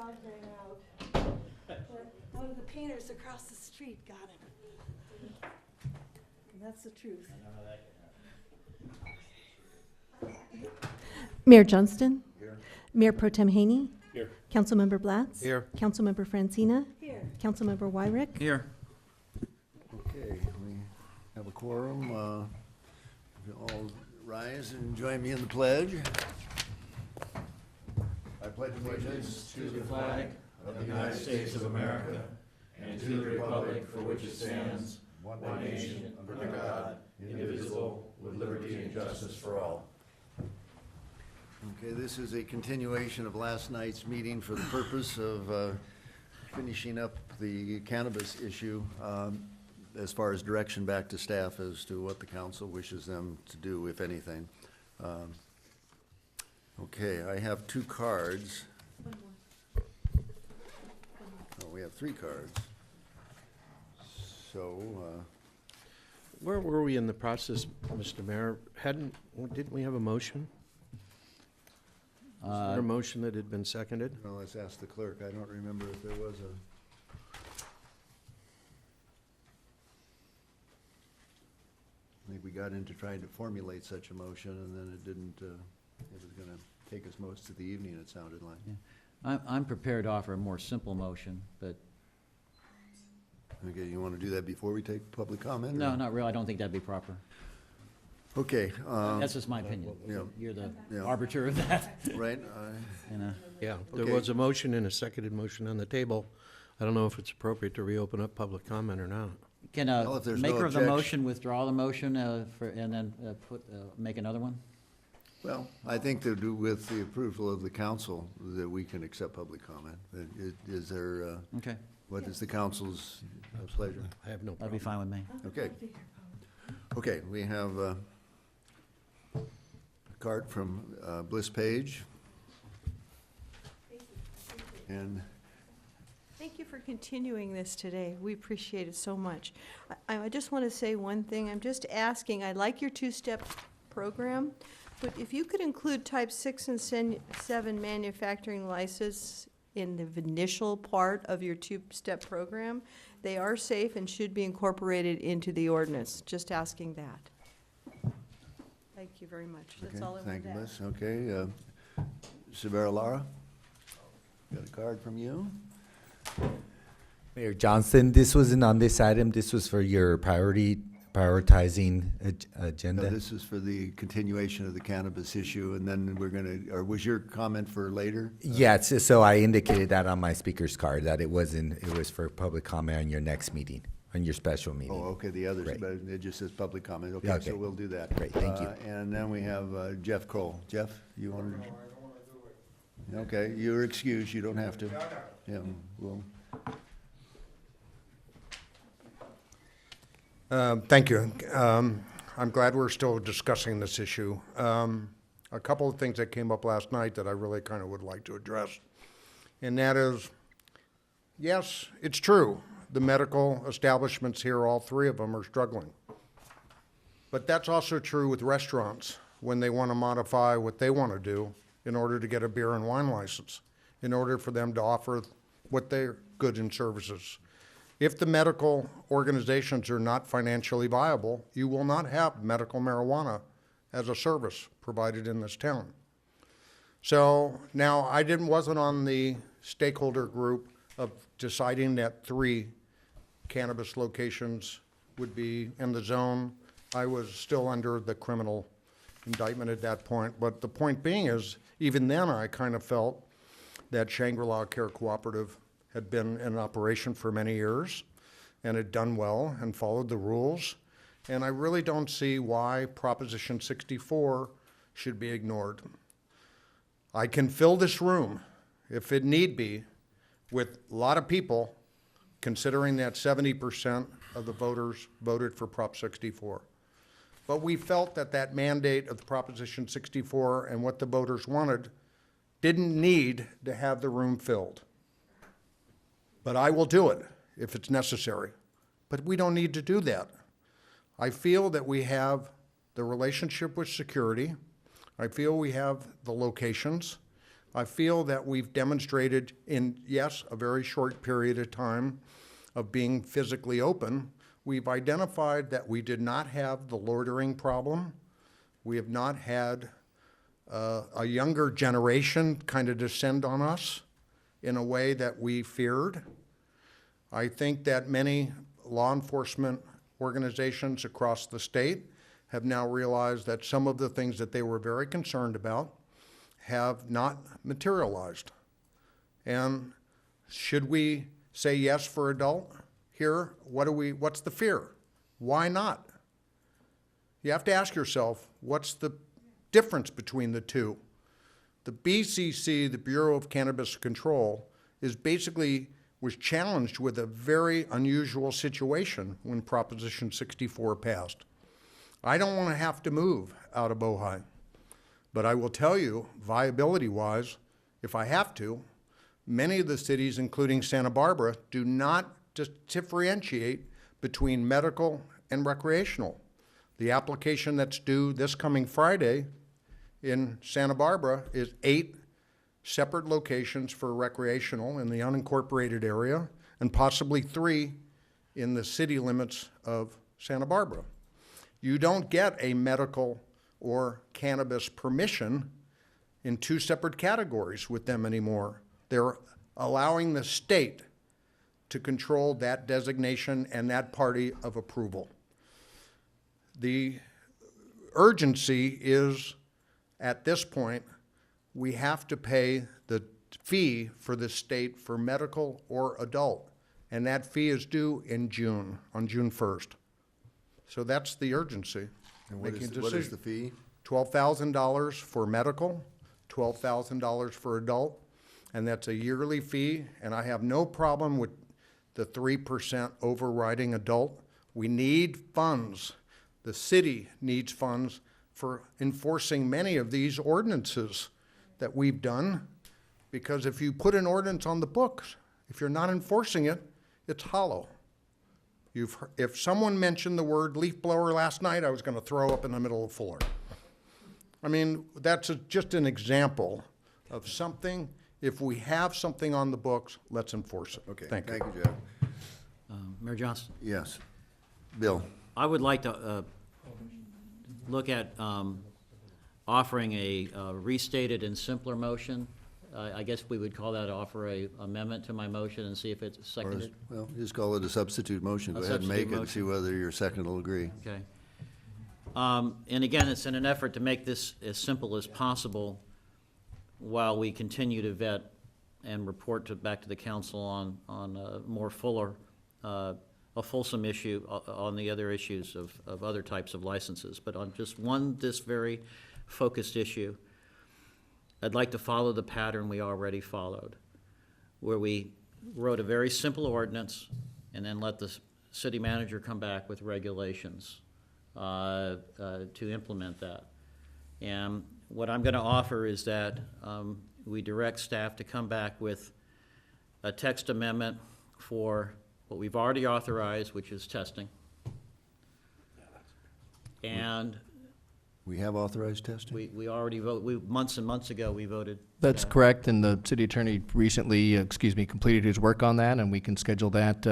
dog ran out. One of the painters across the street got him. And that's the truth. Mayor Johnston. Here. Mayor Pro Tem Haney. Here. Councilmember Blatz. Here. Councilmember Francina. Here. Councilmember Wyrick. Here. Okay, we have a quorum. If you all rise and join me in the pledge. I pledge allegiance To the flag of the United States of America and to the republic for which it stands, one nation, under God, indivisible, with liberty and justice for all. Okay, this is a continuation of last night's meeting for the purpose of finishing up the cannabis issue as far as direction back to staff as to what the council wishes them to do, if anything. Okay, I have 2 cards. Oh, we have 3 cards. So, Where were we in the process, Mr. Mayor? Didn't we have a motion? Was there a motion that had been seconded? well, let's ask the clerk. I don't remember if there was a. I think we got into trying to formulate such a motion, and then it didn't, it was gonna take us most of the evening, it sounded like. I'm prepared to offer a more simple motion, but Okay, you wanna do that before we take public comment? or- no, not really. I don't think that'd be proper. Okay, That's just my opinion. yeah. You're the Yeah. arbiter of that, right, you know. Yeah, there Okay. was a motion and a seconded motion on the table. I don't know if it's appropriate to reopen up public comment or not. Can Well, if there's no maker of the objection. motion withdraw the motion and then make another one? well, I think to do with the approval of the council, that we can accept public comment. Is there, Okay, what is the council's pleasure? I have no that'd be problem. fine with me. Okay. Okay, we have a card from Bliss Page. And Thank you for continuing this today. We appreciate it so much. I just want to say one thing. I'm just asking, I like your 2-step program, but if you could include type 6 and 7 manufacturing license in the initial part of your 2-step program, they are safe and should be incorporated into the ordinance. Just asking that. Thank you very much. That's okay, all I thank wanted you, to ask. Miss. Okay, Severa Lara, got a card from you? Mayor Johnson, this wasn't on this item. This was for your prioritizing No, agenda. this is for the continuation of the cannabis issue, and then we're gonna, or was your comment for later? Yes, so I indicated that on my speaker's card, that it was for public comment on your next meeting, on your special Oh, meeting. okay, the others, Great. but it just says public comment. Okay, Okay. so we'll do that. Great, thank you. And then we have Jeff Kroll. Jeff, you want to? No, I don't want to do it. Okay, you're excused, you don't have to. Yeah, well, Thank you. I'm glad we're still discussing this issue. A couple of things that came up last night that I really kind of would like to address. And that is, yes, it's true. The medical establishments here, all 3 of them, are struggling. But that's also true with restaurants when they want to modify what they want to do in order to get a beer and wine license, in order for them to offer what their goods and services. If the medical organizations are not financially viable, you will not have medical marijuana as a service provided in this town. So now wasn't on the stakeholder group of deciding that 3 cannabis locations would be in the zone. I was still under the criminal indictment at that point. But the point being is, even then, I kind of felt that Shangri-La Care Cooperative had been in operation for many years and had done well and followed the rules. And I really don't see why Proposition 64 should be ignored. I can fill this room, if it need be, with a lot of people, considering that 70% of the voters voted for Prop 64. But we felt that that mandate of Proposition 64 and what the voters wanted didn't need to have the room filled. But I will do it if it's necessary. But we don't need to do that. I feel that we have the relationship with security. I feel we have the locations. I feel that we've demonstrated in, yes, a very short period of time of being physically open, we've identified that we did not have the loitering problem. We have not had a younger generation kind of descend on us in a way that we feared. I think that many law enforcement organizations across the state have now realized that some of the things that they were very concerned about have not materialized. And should we say yes for adult here? What's the fear? Why not? You have to ask yourself, what's the difference between the two? The BCC, the Bureau of Cannabis Control, was challenged with a very unusual situation when Proposition 64 passed. I don't want to have to move out of Ojai, but I will tell you, viability-wise, if I have to, many of the cities, including Santa Barbara, do not differentiate between medical and recreational. The application that's due this coming Friday in Santa Barbara is 8 separate locations for recreational in the unincorporated area, and possibly 3 in the city limits of Santa Barbara. You don't get a medical or cannabis permission in 2 separate categories with them anymore. They're allowing the state to control that designation and that party of approval. The urgency is, at this point, we have to pay the fee for the state for medical or adult, and that fee is due in June, on June 1st. So that's the urgency. And what Making a is decision. the fee? $12,000 for medical, $12,000 for adult, and that's a yearly fee, and I have no problem with the 3% overriding adult. We need funds. The city needs funds for enforcing many of these ordinances that we've done, because if you put an ordinance on the books, if you're not enforcing it, it's hollow. If someone mentioned the word leaf blower last night, I was going to throw up in the middle of the floor. I mean, that's just an example of something. If we have something on the books, let's enforce it. Okay, Thank you. thank you, Jeff. Mayor Johnson, Yes. Bill? I would like to look at offering a restated and simpler motion. I guess we would call that offer a amendment to my motion and see if it's Or is- seconded. Well, just call it a substitute motion. A Go ahead and make substitute it and see motion. whether your second will agree. Okay. And again, it's in an effort to make this as simple as possible while we continue to vet and report back to the council on a more fuller, a fulsome issue on the other issues of other types of licenses. But on just this very focused issue, I'd like to follow the pattern we already followed, where we wrote a very simple ordinance and then let the city manager come back with regulations to implement that. And what I'm going to offer is that we direct staff to come back with a text amendment for what we've already authorized, which is testing. And We have authorized testing? we already months and months ago, we voted. That's correct, and the city attorney recently, completed his work on that, and we can schedule that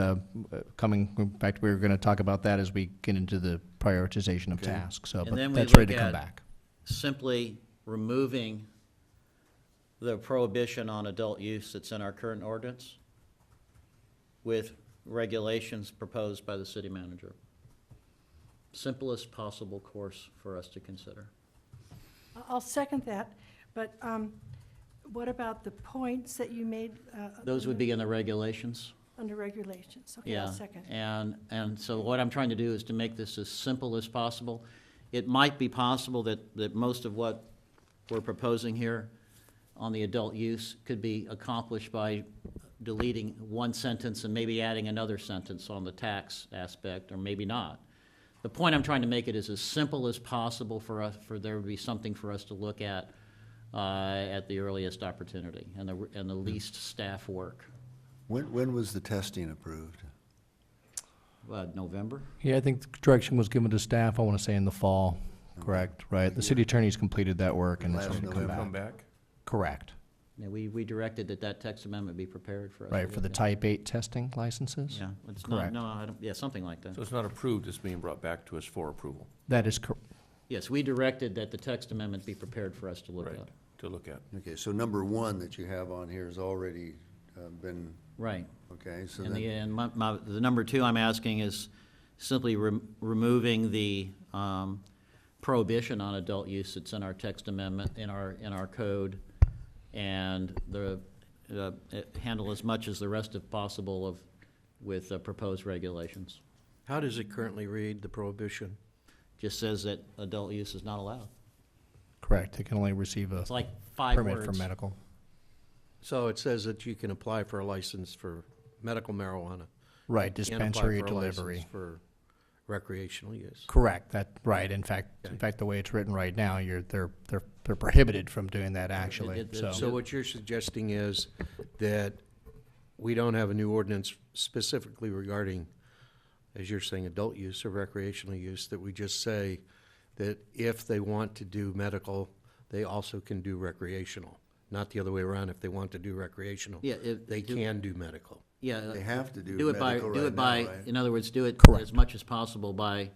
coming, in fact, we were going to talk about that as we get into the prioritization of Okay. tasks, so, And but then we that's ready look to come at back. simply removing the prohibition on adult use that's in our current ordinance with regulations proposed by the city manager. Simplest possible course for us to consider. I'll second that, but what about the points that you made? Those would be in the regulations. Under regulations. Okay, I'll Yeah, second. and so what I'm trying to do is to make this as simple as possible. It might be possible that most of what we're proposing here on the adult use could be accomplished by deleting one sentence and maybe adding another sentence on the tax aspect, or maybe not. The point I'm trying to make it is as simple as possible for us, for there to be something for us to look at the earliest opportunity and the least staff work. When was the testing approved? November? Yeah, I think the direction was given to staff, I want to say in the fall, correct, right? The city attorney's completed that work and it's Last ready to come November. back. Correct. Yeah, we directed that text amendment be prepared for us. to Right, for look the at. type 8 testing licenses? Yeah, it's not, Correct. no, I don't, yeah, something like that. So it's not approved, it's being brought back to us for approval. That is correct. Yes, we directed that the text amendment be prepared for us to look Right, at. to look at. Okay, so number one that you have on here has already been, Right. okay, so And then, the number two I'm asking is simply removing the prohibition on adult use that's in our text amendment, in our code, and handle as much as the rest of possible with proposed regulations. How does it currently read, the prohibition? Just says that adult use is not allowed. Correct. They can only receive a It's like 5 permit words. for medical. So it says that you can apply for a license for medical marijuana. Right, Can't apply dispensary for a license delivery. For recreational use. Correct, right. In fact, the way it's written right now, they're prohibited from doing that actually, so. So what you're suggesting is that we don't have a new ordinance specifically regarding, as you're saying, adult use or recreational use, that we just say that if they want to do medical, they also can do recreational, not the other way around. If they want to do recreational, Yeah, they can do medical. Yeah. they have to do Do it by, medical do right it by, now, right? in other words, do it Correct. as much as possible by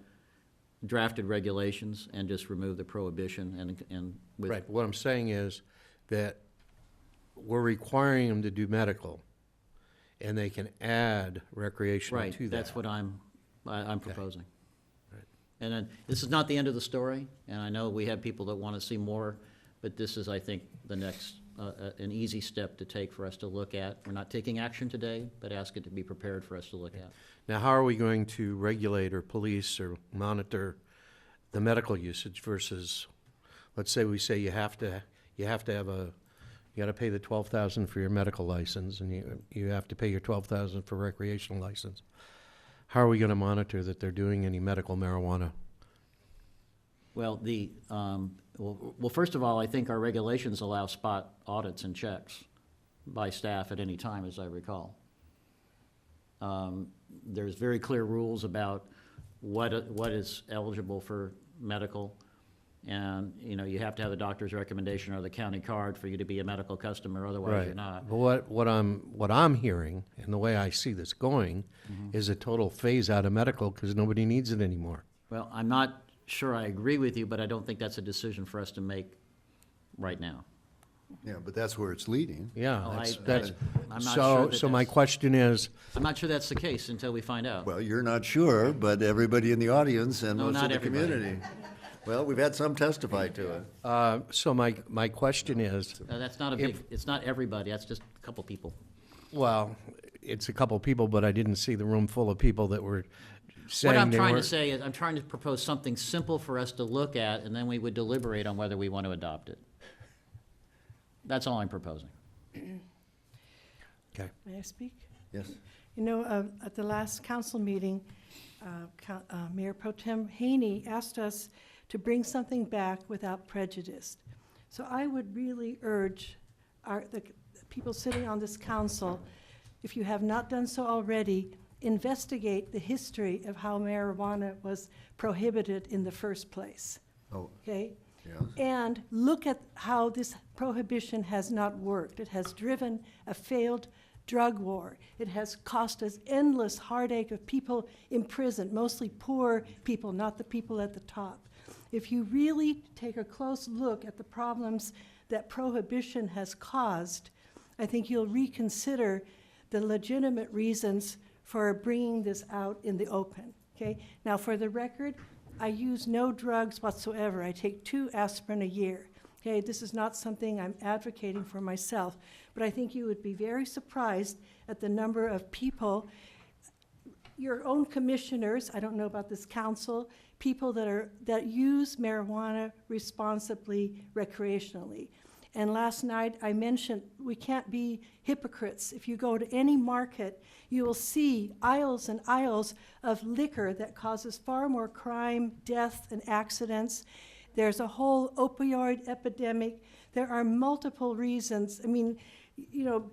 drafted regulations and just remove the prohibition and with. Right, but what I'm saying is that we're requiring them to do medical, and they can add recreational Right, to that. that's what I'm proposing. Right. And then, this is not the end of the story, and I know we have people that want to see more, but this is, I think, the next, an easy step to take for us to look at. We're not taking action today, but ask it to be prepared for us to look at. Now, how are we going to regulate or police or monitor the medical usage versus, let's say we say you have to have you gotta pay the $12,000 for your medical license, and you have to pay your $12,000 for recreational license. How are we gonna monitor that they're doing any medical marijuana? Well, well, first of all, I think our regulations allow spot audits and checks by staff at any time, as I recall. There's very clear rules about what is eligible for medical, and, you have to have a doctor's recommendation or the county card for you to be a medical customer, otherwise you're not. But what I'm hearing, and the way I see this going, is a total phase out of medical, because nobody needs it anymore. Well, I'm not sure I agree with you, but I don't think that's a decision for us to make right now. Yeah, but that's where it's leading. Yeah, Well, that's, I'm not sure that so my that's- question is, I'm not sure that's the case until we find out. Well, you're not sure, but everybody in the audience and No, most not of the everybody. community. Well, we've had some testify to it. so my question is, That's not it's not everybody, that's just a couple people. well, it's a couple people, but I didn't see the room full of people that were saying What I'm they trying to weren't- say is, I'm trying to propose something simple for us to look at, and then we would deliberate on whether we want to adopt it. That's all I'm proposing. Okay. May I speak? Yes. At the last council meeting, Mayor Pro Tem Haney asked us to bring something back without prejudice. So I would really urge the people sitting on this council, if you have not done so already, investigate the history of how marijuana was prohibited in the first place, Oh, okay? yes. And look at how this prohibition has not worked. It has driven a failed drug war. It has cost us endless heartache of people imprisoned, mostly poor people, not the people at the top. If you really take a close look at the problems that prohibition has caused, I think you'll reconsider the legitimate reasons for bringing this out in the open, okay? Now, for the record, I use no drugs whatsoever. I take 2 aspirin a year. Okay, this is not something I'm advocating for myself, but I think you would be very surprised at the number of people, your own commissioners, I don't know about this council, people that use marijuana responsibly, recreationally. And last night I mentioned we can't be hypocrites. If you go to any market, you will see aisles and aisles of liquor that causes far more crime, death, and accidents. There's a whole opioid epidemic. There are multiple reasons. I mean,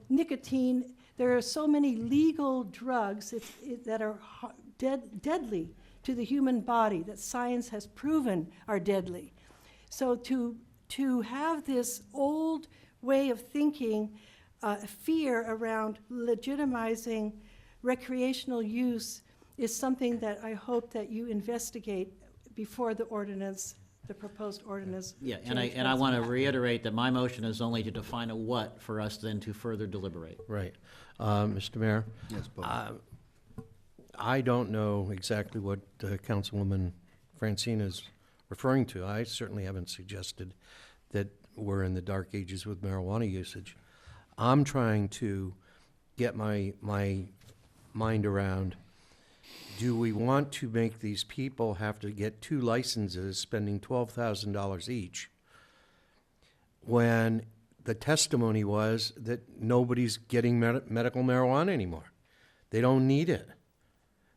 nicotine, there are so many legal drugs that are deadly to the human body, that science has proven are deadly. So to have this old way of thinking, fear around legitimizing recreational use is something that I hope that you investigate before the ordinance, the proposed ordinance. Yeah, change and I comes want to back. reiterate that my motion is only to define a what for us then to further deliberate. Right. Mr. Mayor? Yes, Bob. I don't know exactly what Councilwoman Francina is referring to. I certainly haven't suggested that we're in the dark ages with marijuana usage. I'm trying to get my mind around, do we want to make these people have to get 2 licenses, spending $12,000 each, when the testimony was that nobody's getting medical marijuana anymore? They don't need it.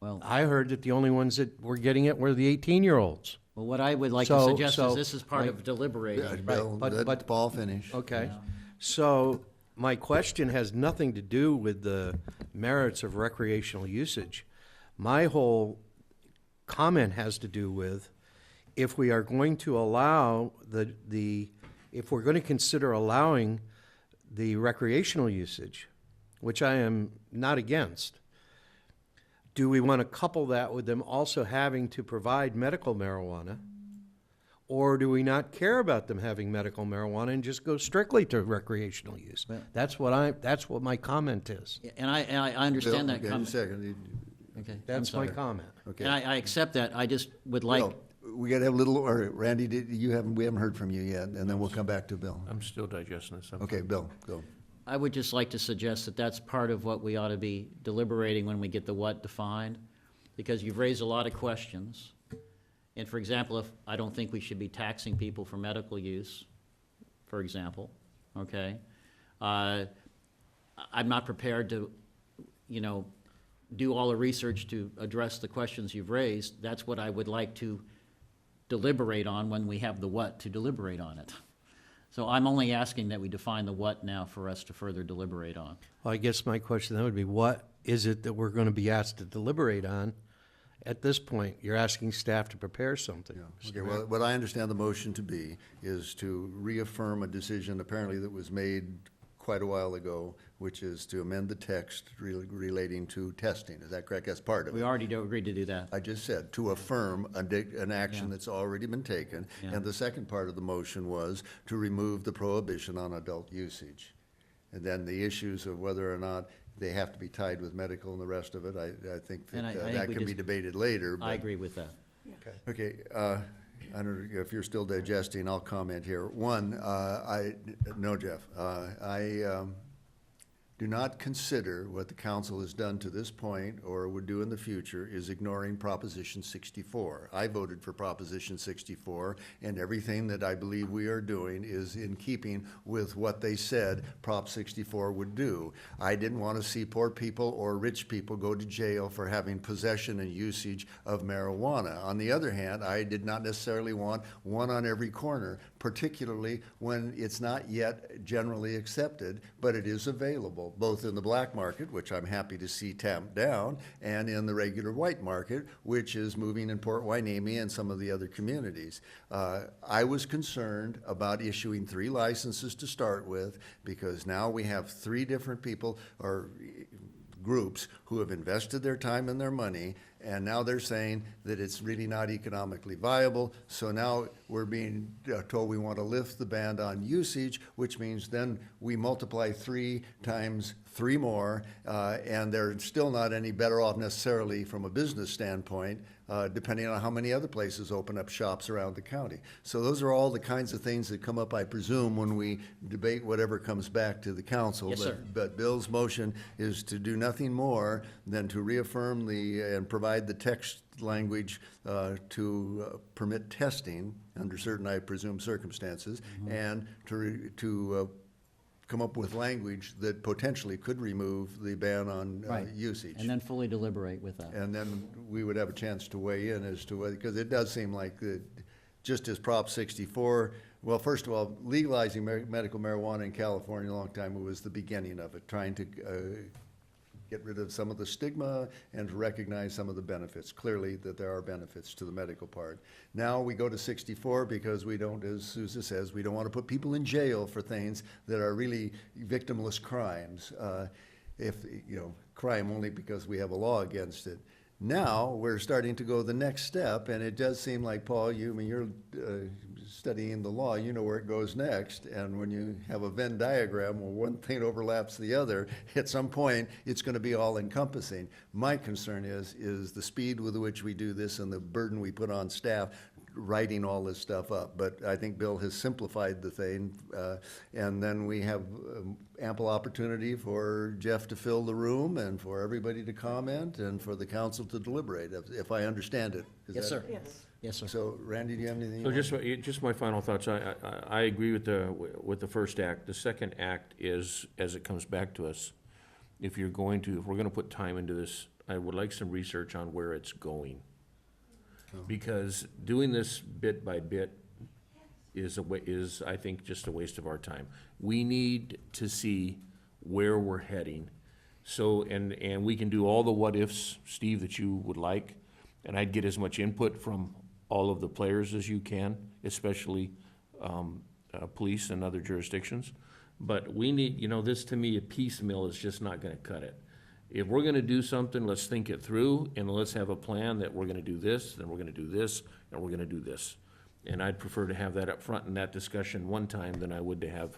Well, I heard that the only ones that were getting it were the 18-year-olds. well, what I would like to So- suggest so, is this is part like- of deliberating. Bill, but- let Paul finish. Okay. So my question has nothing to do with the merits of recreational usage. My whole comment has to do with, if we are going to allow if we're going to consider allowing the recreational usage, which I am not against, do we want to couple that with them also having to provide medical marijuana? Or do we not care about them having medical marijuana and just go strictly to recreational use? That's what my comment is. And I understand Bill, that. okay, just a second. Okay, I'm That's my sorry. comment. Okay. And I accept that. I just would like, Bill, we got to have a little, or Randy, we haven't heard from you yet, and then we'll come back to Bill. I'm still digesting this. Okay, Bill, go. I would just like to suggest that that's part of what we ought to be deliberating when we get the what defined, because you've raised a lot of questions. And for example, if, I don't think we should be taxing people for medical use, for example, okay? I'm not prepared to, do all the research to address the questions you've raised. That's what I would like to deliberate on when we have the what to deliberate on it. So I'm only asking that we define the what now for us to further deliberate on. Well, I guess my question then would be, what is it that we're going to be asked to deliberate on? At this point, you're asking staff to prepare something. Okay, well, what I understand the motion to be is to reaffirm a decision apparently that was made quite a while ago, which is to amend the text relating to testing. Is that correct? That's part of it. We already agreed to do that. I just said, to affirm an action Yeah. that's already been taken. Yeah. And the second part of the motion was to remove the prohibition on adult usage. And then the issues of whether or not they have to be tied with medical and the rest of it, I think And I that think that we can be just- debated later. I but- agree with that. Okay, I don't know if you're still digesting, I'll comment here. One, no, Jeff, I do not consider what the council has done to this point or would do in the future is ignoring Proposition 64. I voted for Proposition 64, and everything that I believe we are doing is in keeping with what they said Prop 64 would do. I didn't want to see poor people or rich people go to jail for having possession and usage of marijuana. On the other hand, I did not necessarily want one on every corner, particularly when it's not yet generally accepted, but it is available, both in the black market, which I'm happy to see tamped down, and in the regular white market, which is moving in Port Hueneme and some of the other communities. I was concerned about issuing 3 licenses to start with, because now we have 3 different people or groups who have invested their time and their money, and now they're saying that it's really not economically viable. So now we're being told we want to lift the ban on usage, which means then we multiply 3 times 3 more, and they're still not any better off necessarily from a business standpoint, depending on how many other places open up shops around the county. So those are all the kinds of things that come up, I presume, when we debate whatever comes back to the council. Yes, sir. But Bill's motion is to do nothing more than to reaffirm and provide the text language to permit testing under certain, I presume, circumstances, and to come up with language that potentially could remove the ban on Right. usage. And then fully deliberate with that. And then we would have a chance to weigh in as to whether, because it does seem like just as Prop 64, well, first of all, legalizing medical marijuana in California a long time, it was the beginning of it, trying to get rid of some of the stigma and to recognize some of the benefits. Clearly that there are benefits to the medical part. Now we go to 64 because we don't, as Sousa says, we don't want to put people in jail for things that are really victimless crimes. If, you know, crime only because we have a law against it. Now, we're starting to go the next step, and it does seem like, Paul, you're studying the law, you know where it goes next, and when you have a Venn diagram where one thing overlaps the other, at some point, it's gonna be all-encompassing. My concern is the speed with which we do this and the burden we put on staff writing all this stuff up. But I think Bill has simplified the thing, and then we have ample opportunity for Jeff to fill the room and for everybody to comment and for the council to deliberate, if I understand it. Is Yes, that- sir. Yes. Yes, sir. So, Randy, do you have anything? So you want? just my final thoughts. I agree with the first act. The second act is, as it comes back to us, if we're going to put time into this, I would like some research on where it's going. Because doing this bit by bit is I think, just a waste of our time. We need to see where we're heading. So, and we can do all the what-ifs, Steve, that you would like, and I'd get as much input from all of the players as you can, especially police and other jurisdictions. But we need, this to me, a piecemeal is just not gonna cut it. If we're gonna do something, let's think it through, and let's have a plan that we're gonna do this, then we're gonna do this, and we're gonna do this. And I'd prefer to have that up front in that discussion one time than I would to have,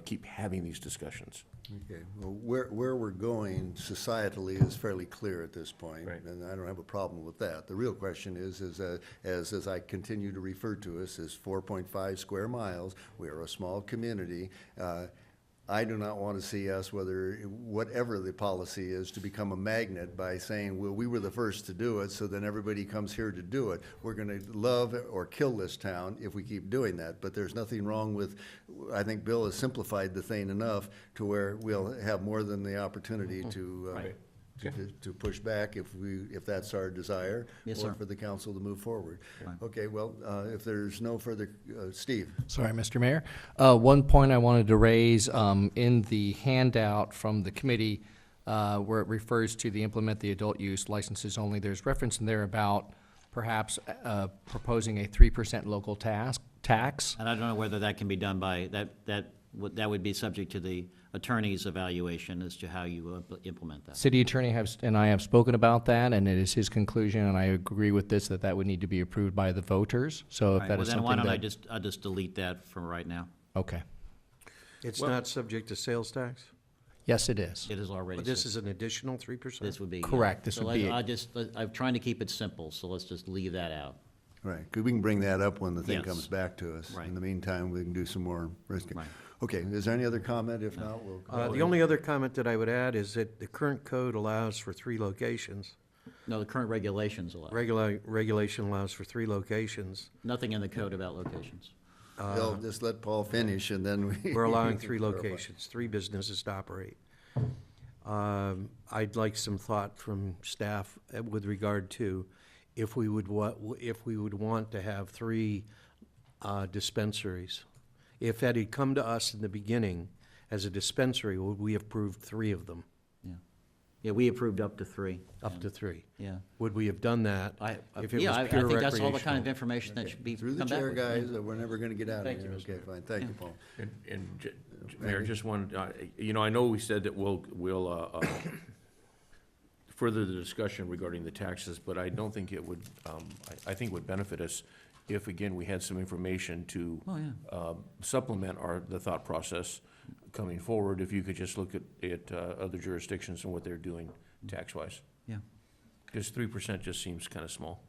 keep having these discussions. Okay, well, where we're going societally is fairly clear at this point, Right. and I don't have a problem with that. The real question is as I continue to refer to us, is 4.5 square miles. We are a small community. I do not want to see us, whatever the policy is, to become a magnet by saying, well, we were the first to do it, so then everybody comes here to do it. We're going to love or kill this town if we keep doing that. But there's nothing wrong with, I think Bill has simplified the thing enough to where we'll have more than the opportunity to Right. to push back if that's our desire. Yes, Or sir. for the council to move forward. Fine. Okay, well, if there's no further, Steve? Sorry, Mr. Mayor. One point I wanted to raise, in the handout from the committee, where it refers to the implement the adult use licenses only, there's reference in there about perhaps proposing a 3% local tax. And I don't know whether that can be done by, that would be subject to the attorney's evaluation as to how you implement that. City attorney and I have spoken about that, and it is his conclusion, and I agree with this, that would need to be approved by the voters. So if Right, that well, is then why something don't that. I'll just delete that from right now? Okay. It's not subject to sales tax? Yes, it is. It is already. But this said. is an additional 3%? This would be. Correct, this So would be- I'm trying to keep it simple, so let's just leave that out. Right, because we can bring that up when the thing Yes. comes back to us. Right. In the meantime, we can do some more risk. Right. Okay, is there any other comment? If not, we'll. The only other comment that I would add is that the current code allows for 3 locations. No, the current regulations allow. Regulation allows for 3 locations. Nothing in the code about locations. Bill, just let Paul finish, and then we. We're allowing we 3 can clarify. locations, 3 businesses to operate. I'd like some thought from staff with regard to if we would want to have 3 dispensaries. If that had come to us in the beginning as a dispensary, would we have approved 3 of them, Yeah. Yeah, we approved up to 3. up to 3? Yeah. Would we have done that if it was I pure think that's all the kind of recreational? information that should be Through the come back chair, with. guys, we're never gonna get out of Thank here. you, Mr. Okay, fine, thank you, Paul. And Mayor, just one, I know we said that we'll further the discussion regarding the taxes, but I don't think it would, I think it would benefit us if, again, we had some information to Oh, yeah. supplement the thought process coming forward, if you could just look at other jurisdictions and what they're doing tax-wise. Yeah. Because 3% just seems kind of small.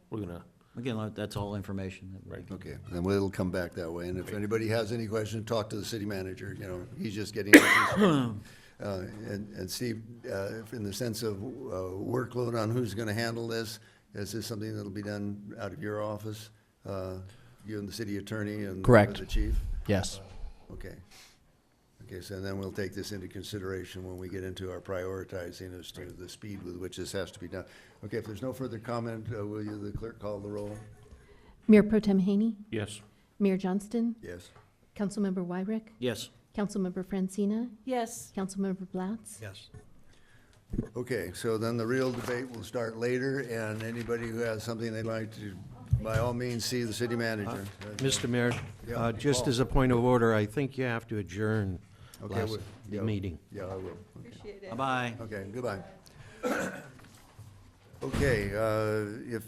We're gonna, Again, that's all information that we Right. can- Okay, then it'll come back that way, and if anybody has any questions, talk to the city manager, he's just getting. And Steve, in the sense of workload on who's gonna handle this, is this something that'll be done out of your office? You and the city attorney and Correct. the chief? Yes. Okay. Okay, so then we'll take this into consideration when we get into our prioritizing as to the speed with which this has to be done. Okay, if there's no further comment, will you, the clerk, call the roll? Mayor Pro Tem Haney, yes. Mayor Johnston, Yes. Councilmember Wyrick, Yes. Councilmember Francina, Yes. Councilmember Blatz, Yes. Okay, so then the real debate will start later, and anybody who has something they'd like to, by all means, see the city manager. Mr. Mayor, Yeah, just Paul. as a point of order, I think you have to adjourn Okay, last- yeah. the meeting. Yeah, I will. Appreciate it. Bye-bye. Okay, goodbye. Okay,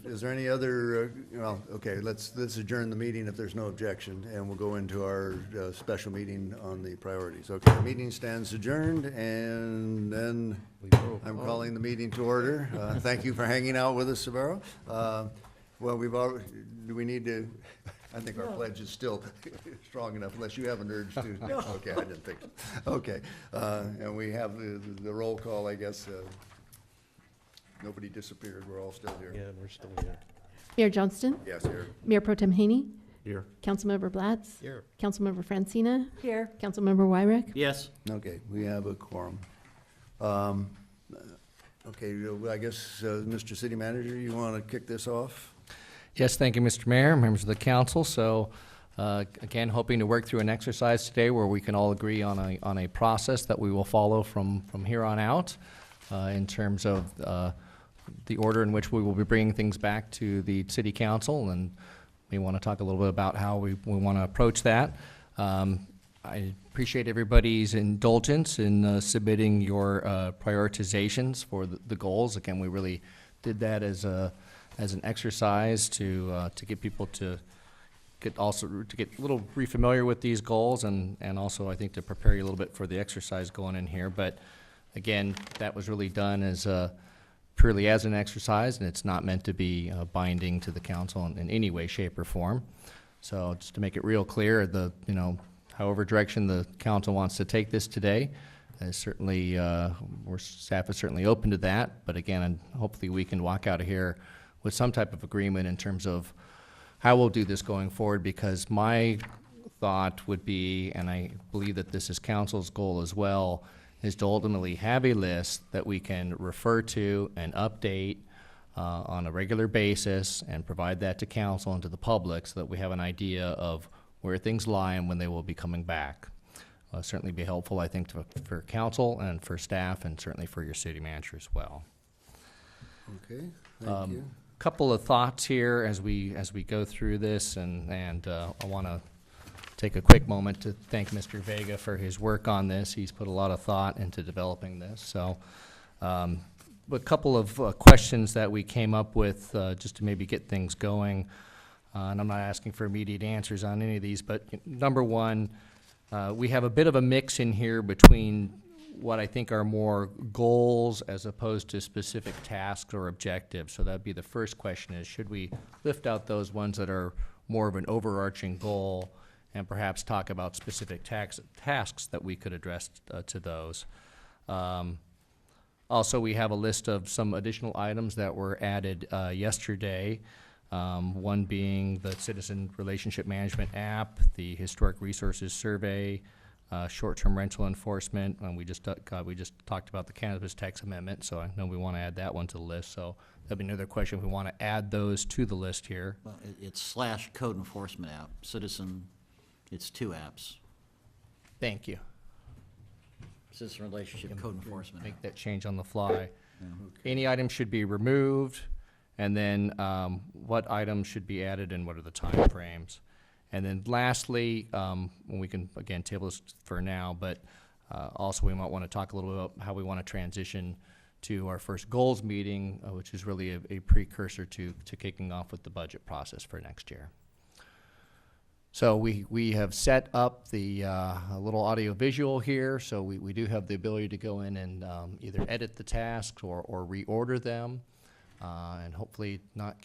is there any other, well, okay, let's adjourn the meeting if there's no objection, and we'll go into our special meeting on the priorities. Okay, the meeting stands adjourned, and then I'm calling the meeting to order. Thank you for hanging out with us, Sabaro. Well, we've already, do we need to, I think our pledge is still strong enough, unless you have an urge to. Okay, I didn't think so. Okay, and we have the roll call, I guess. Nobody disappeared, we're all still here. Yeah, we're still here. Mayor Johnston? Yes, here. Mayor Pro Tem Haney? Here. Councilmember Blatz? Here. Councilmember Francina? Here. Councilmember Wyrick? Yes. Okay, we have a quorum. Okay, I guess, Mr. City Manager, you want to kick this off? Yes, thank you, Mr. Mayor, members of the council. So, again, hoping to work through an exercise today where we can all agree on a process that we will follow from here on out in terms of the order in which we will be bringing things back to the city council, and we want to talk a little bit about how we want to approach that. I appreciate everybody's indulgence in submitting your prioritizations for the goals. Again, we really did that as an exercise to get people to get a little refamiliar with these goals, and also I think to prepare you a little bit for the exercise going in here. But again, that was really done as purely as an exercise, and it's not meant to be binding to the council in any way, shape, or form. So just to make it real clear, however direction the council wants to take this today, is certainly, staff is certainly open to that. But again, and hopefully we can walk out of here with some type of agreement in terms of how we'll do this going forward, because my thought would be, and I believe that this is council's goal as well, is to ultimately have a list that we can refer to and update on a regular basis and provide that to council and to the public so that we have an idea of where things lie and when they will be coming back. Certainly be helpful, I think, for council and for staff, and certainly for your city manager as well. Okay, thank you. Couple of thoughts here as we go through this, and I want to take a quick moment to thank Mr. Vega for his work on this. He's put a lot of thought into developing this. So a couple of questions that we came up with just to maybe get things going. And I'm not asking for immediate answers on any of these, but number one, we have a bit of a mix in here between what I think are more goals as opposed to specific tasks or objectives. So that'd be the first question, is should we lift out those ones that are more of an overarching goal and perhaps talk about specific tasks that we could address to those. Also, we have a list of some additional items that were added yesterday, one being the Citizen Relationship Management app, the Historic Resources Survey, short-term rental enforcement, and we just talked about the cannabis tax amendment, so I know we want to add that one to the list. So that'd be another question if we want to add those to the list here. Well, it's / code enforcement app, Citizen, it's 2 apps. Thank you. Citizen Relationship Code Enforcement Make app. that change on the fly. Any item should be removed, and then what items should be added and what are the time frames. And then lastly, we can, again, table this for now, but also we might want to talk a little bit about how we want to transition to our first goals meeting, which is really a precursor to kicking off with the budget process for next year. So we have set up the a little audio visual here, so we do have the ability to go in and either edit the tasks or reorder them. And hopefully not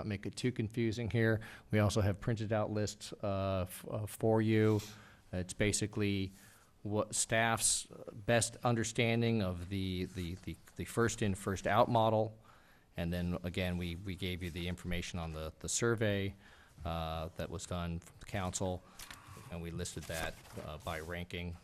make it too confusing here. We also have printed out lists for you. It's basically what staff's best understanding of the first in, first out model. And then again, we gave you the information on the survey that was done from the council, and we listed that by ranking.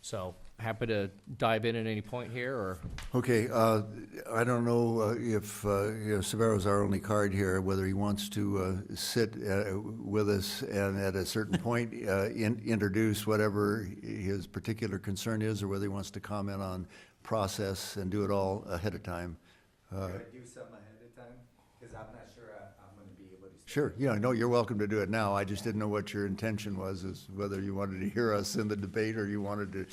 So happy to dive in at any point here, or? Okay, I don't know if, Severo's our only card here, whether he wants to sit with us and at a certain point introduce whatever his particular concern is, or whether he wants to comment on process and do it all ahead of time. Could I do something ahead of time? Because I'm not sure I'm going to be able to. Sure, yeah, no, you're welcome to do it now. I just didn't know what your intention was, is whether you wanted to hear us in the debate or you wanted to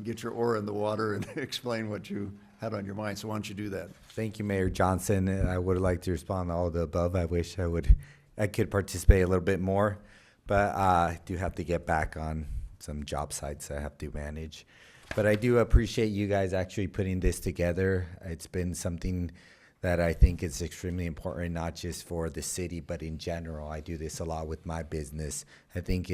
get your oar in the water and explain what you had on your mind. So why don't you do that? Thank you, Mayor Johnson. I would like to respond to all the above. I wish I could participate a little bit more, but I do have to get back on some job sites I have to manage. But I do appreciate you guys actually putting this together. It's been something that I think is extremely important, not just for the city, but in general. I do this a lot with my business. I think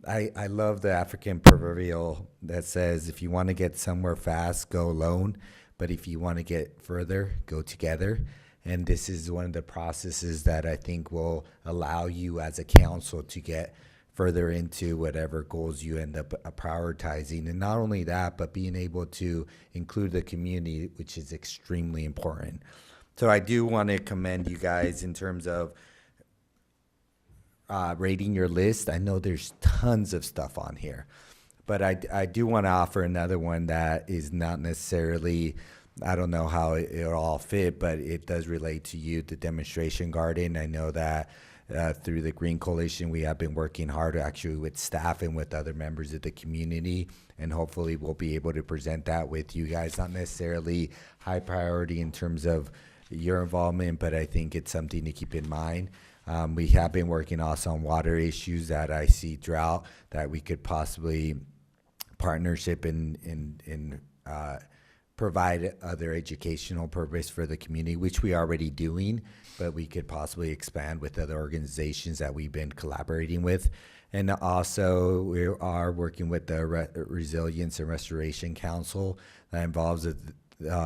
I love the African proverbial that says, if you want to get somewhere fast, go alone. But if you want to get further, go together. And this is one of the processes that I think will allow you as a council to get further into whatever goals you end up prioritizing. And not only that, but being able to include the community, which is extremely important. So I do want to commend you guys in terms of rating your list. I know there's tons of stuff on here, but I do want to offer another one that is not necessarily, I don't know how it'll all fit, but it does relate to you, the demonstration garden. I know that through the Green Coalition, we have been working hard actually with staff and with other members of the community, and hopefully we'll be able to present that with you guys. Not necessarily high priority in terms of your involvement, but I think it's something to keep in mind. We have been working also on water issues that I see drought, that we could possibly partnership and provide other educational purpose for the community, which we are already doing, but we could possibly expand with other organizations that we've been collaborating with. And also we are working with the Resilience and Restoration Council that involves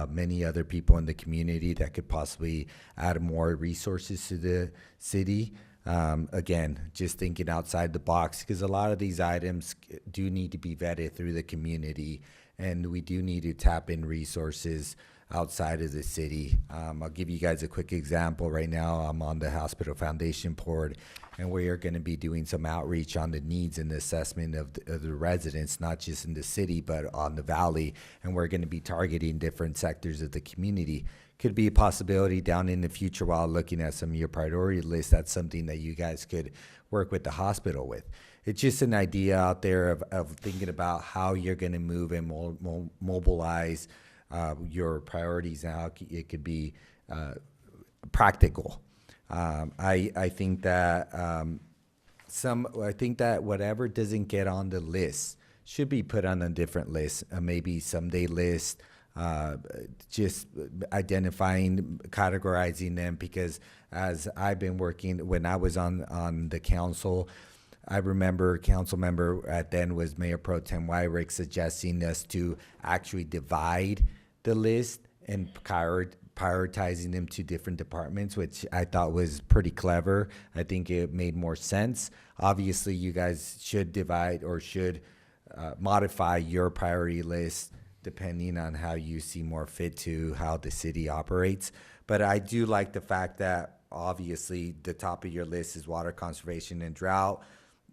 many other people in the community that could possibly add more resources to the city. Again, just thinking outside the box, because a lot of these items do need to be vetted through the community, and we do need to tap in resources outside of the city. I'll give you guys a quick example. Right now, I'm on the Hospital Foundation Board, and we are going to be doing some outreach on the needs and the assessment of the residents, not just in the city, but on the valley. And we're going to be targeting different sectors of the community. Could be a possibility down in the future while looking at some of your priority lists. That's something that you guys could work with the hospital with. It's just an idea out there of thinking about how you're going to move and mobilize your priorities and how it could be practical. I think that whatever doesn't get on the list should be put on a different list, maybe someday list. Just identifying, categorizing them, because as I've been working, when I was on the council, I remember council member at then was Mayor Pro Tem Wyrick suggesting us to actually divide the list and prioritizing them to different departments, which I thought was pretty clever. I think it made more sense. Obviously, you guys should divide or should modify your priority list depending on how you see more fit to how the city operates. But I do like the fact that obviously the top of your list is water conservation and drought.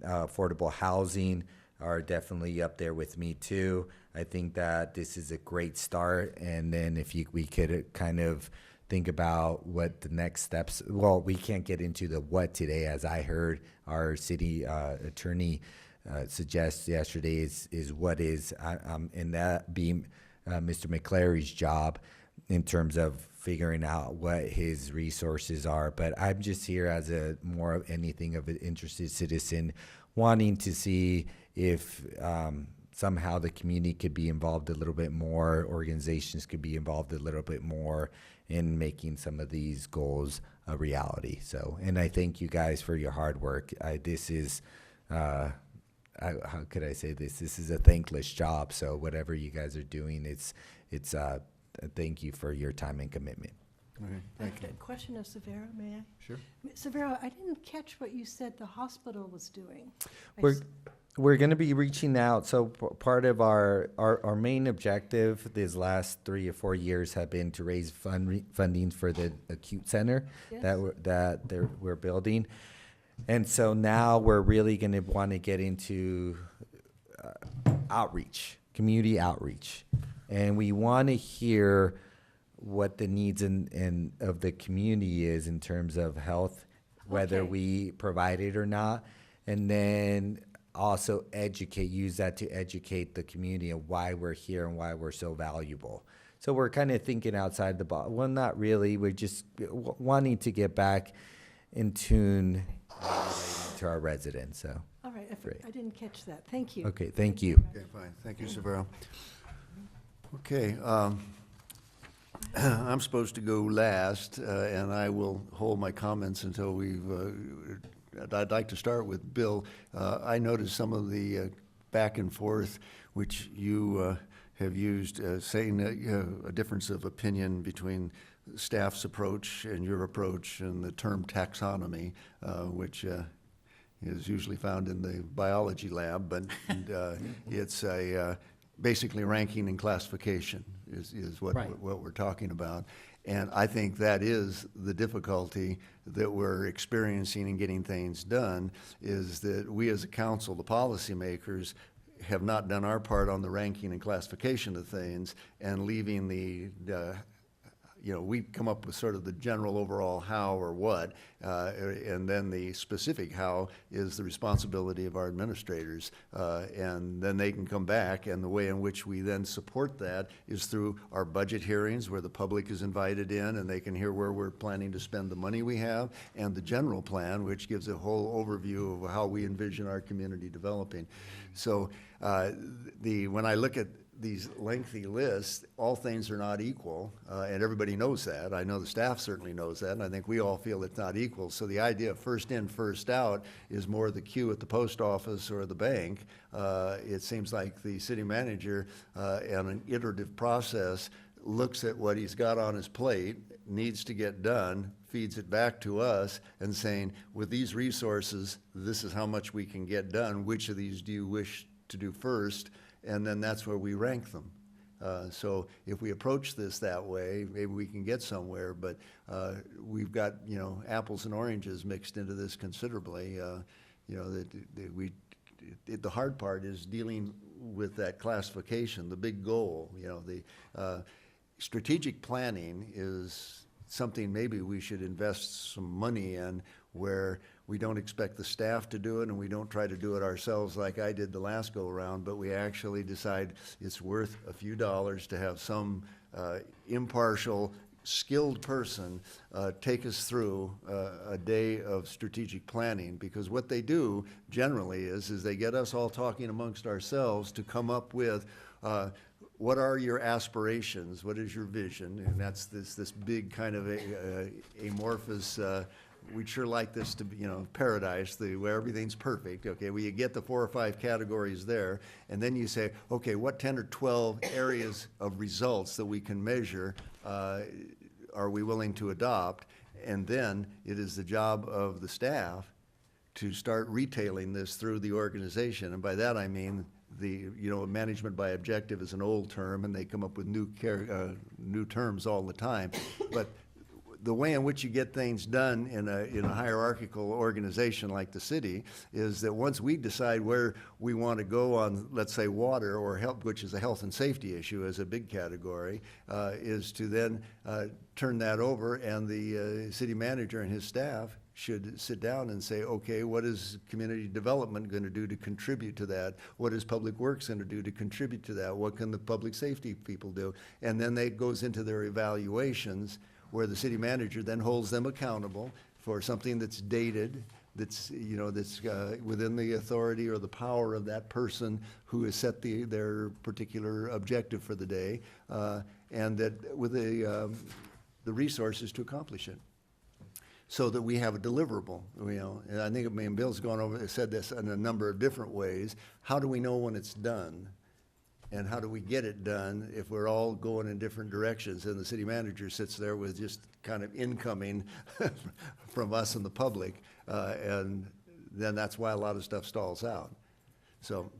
Affordable housing are definitely up there with me too. I think that this is a great start, and then if we could kind of think about what the next steps. Well, we can't get into the what today, as I heard our city attorney suggest yesterday is what is, and that being Mr. McClary's job in terms of figuring out what his resources are. But I'm just here as a more of anything of an interested citizen, wanting to see if somehow the community could be involved a little bit more, organizations could be involved a little bit more in making some of these goals a reality. So, and I thank you guys for your hard work. This is, how could I say this? This is a thankless job. So whatever you guys are doing, it's thank you for your time and commitment. Okay, I thank have you. a question of Severo, may I? Sure. Severo, I didn't catch what you said the hospital was doing. We're We're going to be reaching out. So part of our main objective these last 3 or 4 years have been to raise funding for the acute center we're building. And so now we're really going to want to get into outreach, community outreach. And we want to hear what the needs of the community is in terms of health, whether Okay. we provide it or not. And then also use that to educate the community of why we're here and why we're so valuable. So we're kind of thinking outside the box. Well, not really. We're just wanting to get back in tune to our residents. So, All right, Great. I didn't catch that. Thank you. okay, thank you. Okay, fine. Thank you, Severo. Okay, I'm supposed to go last, and I will hold my comments until I'd like to start with Bill. I noticed some of the back and forth which you have used, saying a difference of opinion between staff's approach and your approach, and the term taxonomy, which is usually found in the biology lab, but it's basically ranking and classification is what we're talking about. And I think that is the difficulty that we're experiencing in getting things done, is that we as a council, the policymakers, have not done our part on the ranking and classification of things, and leaving we come up with sort of the general overall how or what, and then the specific how is the responsibility of our administrators. And then they can come back, and the way in which we then support that is through our budget hearings, where the public is invited in and they can hear where we're planning to spend the money we have, and the general plan, which gives a whole overview of how we envision our community developing. So when I look at these lengthy lists, all things are not equal, and everybody knows that. I know the staff certainly knows that, and I think we all feel it's not equal. So the idea of first in, first out is more the queue at the post office or the bank. It seems like the city manager, in an iterative process, looks at what he's got on his plate, needs to get done, feeds it back to us, and saying, with these resources, this is how much we can get done. Which of these do you wish to do first? And then that's where we rank them. So if we approach this that way, maybe we can get somewhere, but we've got, apples and oranges mixed into this considerably. The hard part is dealing with that classification, the big goal. The strategic planning is something maybe we should invest some money in, where we don't expect the staff to do it, and we don't try to do it ourselves like I did the last go-around, but we actually decide it's worth a few dollars to have some impartial, skilled person take us through a day of strategic planning. Because what they do generally is they get us all talking amongst ourselves to come up with what are your aspirations, what is your vision, and that's this big kind of amorphous, we'd sure like this to be, paradise, where everything's perfect. Okay, well, you get the 4 or 5 categories there, and then you say, okay, what 10 or 12 areas of results that we can measure are we willing to adopt? And then it is the job of the staff to start retailing this through the organization. And by that I mean management by objective is an old term, and they come up with new terms all the time. But the way in which you get things done in a hierarchical organization like the city is that once we decide where we want to go on, let's say, water or health, which is a health and safety issue as a big category, is to then turn that over, and the city manager and his staff should sit down and say, okay, what is community development going to do to contribute to that? What is public works going to do to contribute to that? What can the public safety people do? And then it goes into their evaluations, where the city manager then holds them accountable for something that's dated, that's within the authority or the power of that person who has set their particular objective for the day, and that with the resources to accomplish it, so that we have a deliverable. And I think Bill's said this in a number of different ways. How do we know when it's done? And how do we get it done if we're all going in different directions? And the city manager sits there with just kind of incoming from us and the public, and then that's why a lot of stuff stalls out. So,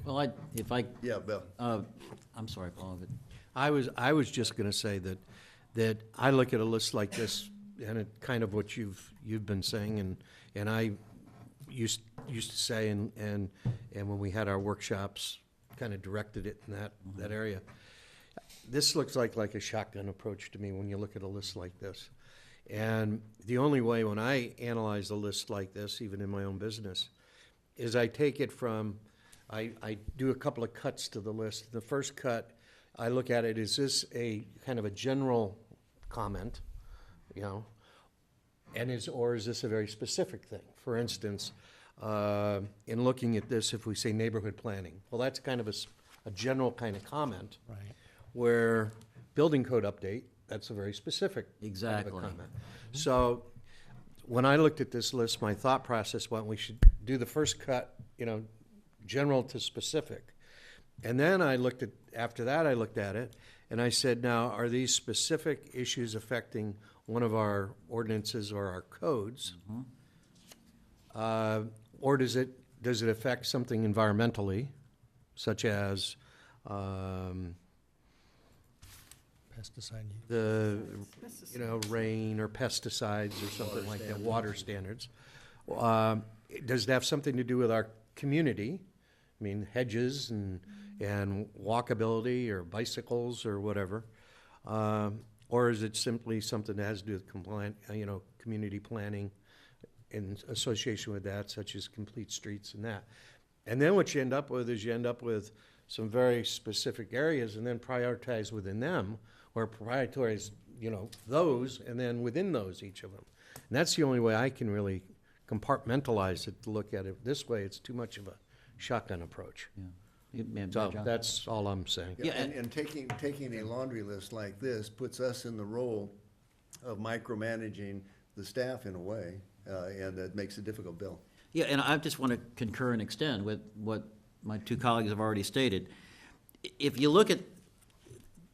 Well, if I, yeah, Bill. I'm sorry, Paul, but I was just gonna say that I look at a list like this, and it kind of what you've been saying, and I used to say, and when we had our workshops, kind of directed it in that area. This looks like a shotgun approach to me when you look at a list like this. And the only way when I analyze a list like this, even in my own business, is I take it from, I do a couple of cuts to the list. The first cut, I look at it, is this a kind of a general comment, you know? Or is this a very specific thing? For instance, in looking at this, if we say neighborhood planning, well, that's kind of a general kind of comment. Right. Where building code update, that's a very specific kind of a Exactly. comment. So when I looked at this list, my thought process went, we should do the first cut, you know, general to specific. And then after that, I looked at it and I said, now, are these specific issues affecting one of our ordinances or our codes? Or does it affect something environmentally, such as, Pesticide use. the, rain or pesticides or something like that, water standards. Does it have something to do with our community? I mean, hedges and walkability or bicycles or whatever? Or is it simply something that has to do with community planning in association with that, such as complete streets and that? And then what you end up with is some very specific areas and then prioritize within them, or prioritize, those, and then within those, each of them. And that's the only way I can really compartmentalize it, to look at it. This way, it's too much of a shotgun approach. So John? that's all I'm saying. Yeah, And taking a laundry list like this puts us in the role of micromanaging the staff in a way, and that makes it difficult, Bill. Yeah, and I just want to concur and extend with what my two colleagues have already stated. If you look at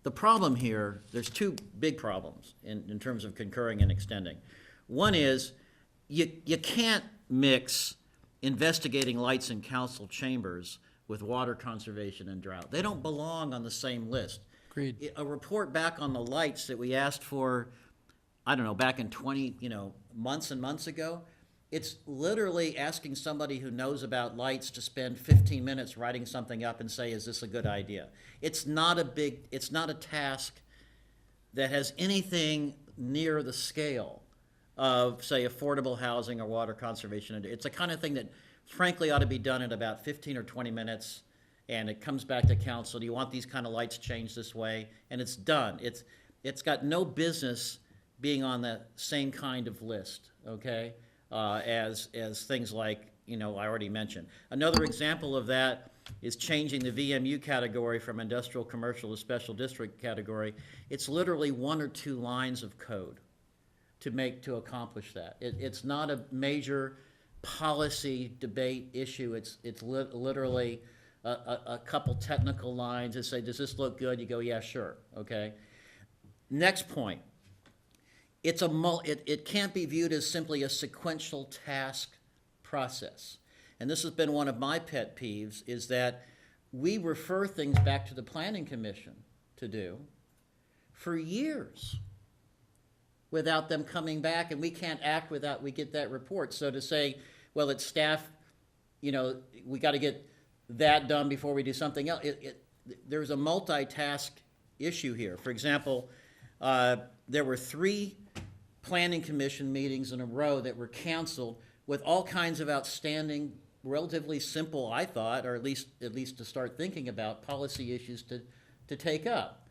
the problem here, there's two big problems in terms of concurring and extending. One is you can't mix investigating lights in council chambers with water conservation and drought. They don't belong on the same list. Agreed. A report back on the lights that we asked for, I don't know, back in 20, months and months ago, it's literally asking somebody who knows about lights to spend 15 minutes writing something up and say, is this a good idea? It's not a task that has anything near the scale of, say, affordable housing or water conservation. It's the kind of thing that frankly ought to be done in about 15 or 20 minutes, and it comes back to council. Do you want these kind of lights changed this way? And it's done. It's got no business being on the same kind of list, okay? As things like, I already mentioned. Another example of that is changing the VMU category from industrial commercial to special district category. It's literally 1 or 2 lines of code to accomplish that. It's not a major policy debate issue. It's literally a couple technical lines that say, does this look good? You go, yeah, sure, okay. Next point. It can't be viewed as simply a sequential task process. And this has been one of my pet peeves, is that we refer things back to the Planning Commission to do for years without them coming back, and we can't act without we get that report. So to say, well, it's staff, we got to get that done before we do something else, there's a multitask issue here. For example, there were 3 Planning Commission meetings in a row that were canceled with all kinds of outstanding, relatively simple, I thought, or at least to start thinking about policy issues to take up.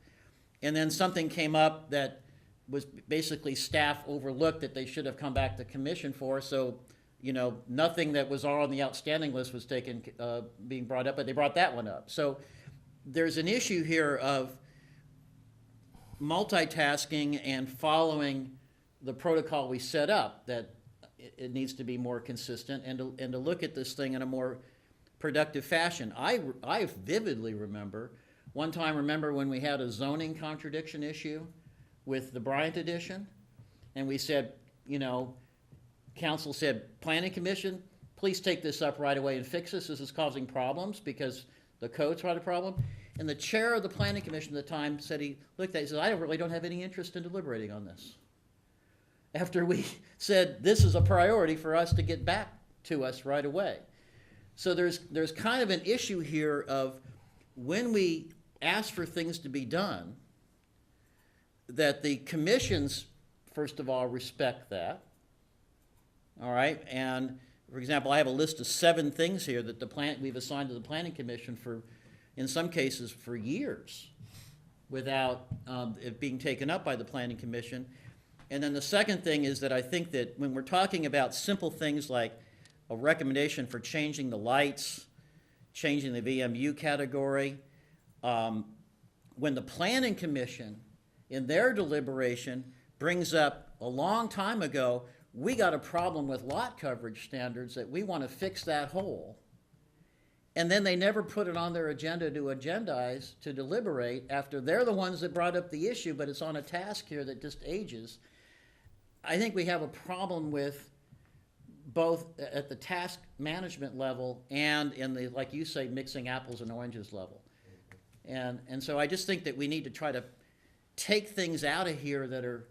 And then something came up that was basically staff overlooked that they should have come back to commission for, so nothing that was on the outstanding list was being brought up, but they brought that one up. So there's an issue here of multitasking and following the protocol we set up, that it needs to be more consistent and to look at this thing in a more productive fashion. I vividly remember when we had a zoning contradiction issue with the Bryant edition, and we said, council said, Planning Commission, please take this up right away and fix this. This is causing problems because the code's not a problem. And the chair of the planning commission at the time said, he looked at it, he said, I really don't have any interest in deliberating on this. After we said, this is a priority for us to get back to us right away. So there's kind of an issue here of when we ask for things to be done, that the commissions, first of all, respect that. All right, and for example, I have a list of 7 things here that we've assigned to the Planning Commission for, in some cases, for years, without it being taken up by the Planning Commission. And then the second thing is that I think that when we're talking about simple things like a recommendation for changing the lights, changing the VMU category, when the Planning Commission, in their deliberation, brings up a long time ago, we got a problem with lot coverage standards that we want to fix that hole. And then they never put it on their agenda to agendize, to deliberate, after they're the ones that brought up the issue, but it's on a task here that just ages. I think we have a problem with both at the task management level and in the, like you say, mixing apples and oranges level. And so I just think that we need to try to take things out of here that are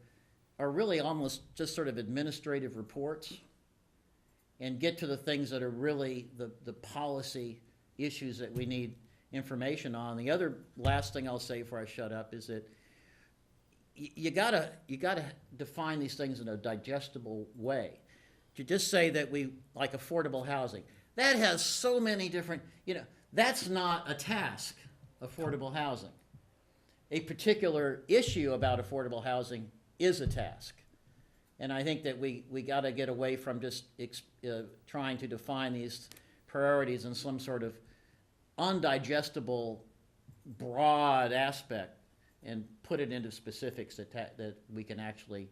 really almost just sort of administrative reports and get to the things that are really the policy issues that we need information on. The other last thing I'll say before I shut up is that you gotta define these things in a digestible way. To just say that we like affordable housing, that has so many different, that's not a task, affordable housing. A particular issue about affordable housing is a task. And I think that we got to get away from just trying to define these priorities in some sort of undigestible, broad aspect and put it into specifics that we can actually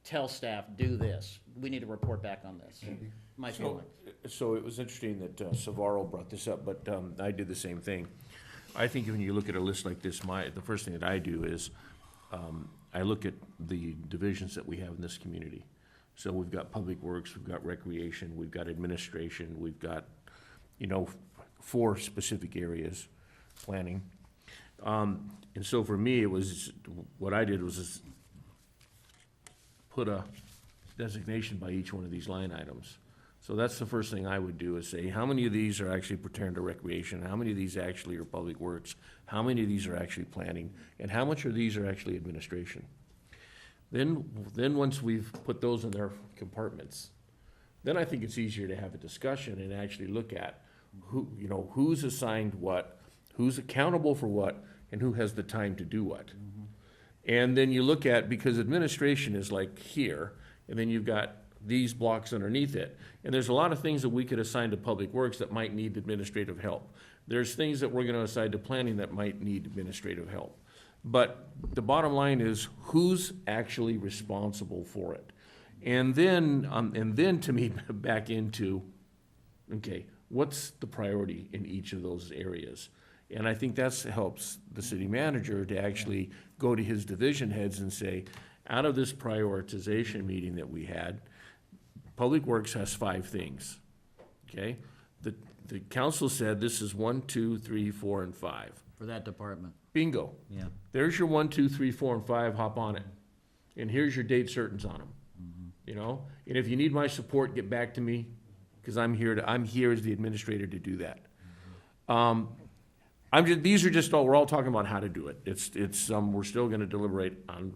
tell staff, do this. We need to report back on this. My feeling. So it was interesting that Savaro brought this up, but I did the same thing. I think when you look at a list like this, the first thing that I do is I look at the divisions that we have in this community. So we've got public works, we've got recreation, we've got administration, we've got, 4 specific areas, planning. And so for me, what I did was put a designation by each one of these line items. So that's the first thing I would do, is say, how many of these are actually pertain to recreation? How many of these actually are public works? How many of these are actually planning? And how much of these are actually administration? Then once we've put those in their compartments, then I think it's easier to have a discussion and actually look at who's assigned what, who's accountable for what, and who has the time to do what. And then you look at, because administration is like here, and then you've got these blocks underneath it. And there's a lot of things that we could assign to public works that might need administrative help. There's things that we're gonna assign to planning that might need administrative help. But the bottom line is, who's actually responsible for it? And then to me, back into, okay, what's the priority in each of those areas? And I think that helps the city manager to actually go to his division heads and say, out of this prioritization meeting that we had, Public Works has 5 things, okay? The council said this is 1, 2, 3, 4, and 5. For that department. Bingo. Yeah. There's your 1, 2, 3, 4, and 5, hop on it. And here's your date certains on them, And if you need my support, get back to me, because I'm here as the administrator to do that. We're all talking about how to do it. We're still gonna deliberate on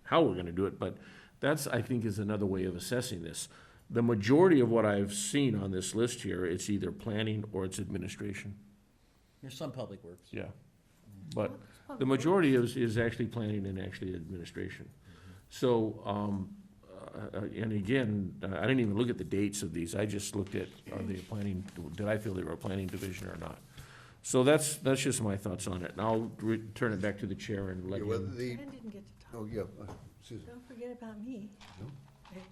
how we're gonna do it, but that's, I think, is another way of assessing this. The majority of what I've seen on this list here, it's either planning or it's administration. There's some public works. Yeah. But the majority is actually planning and actually administration. So, and again, I didn't even look at the dates of these. I just looked at, are they planning, did I feel they were a planning division or not? So that's just my thoughts on it. And I'll turn it back to the chair and let Yeah, well, him. I didn't get to talk. Oh, yeah, Susan. Don't forget about me. No. Okay.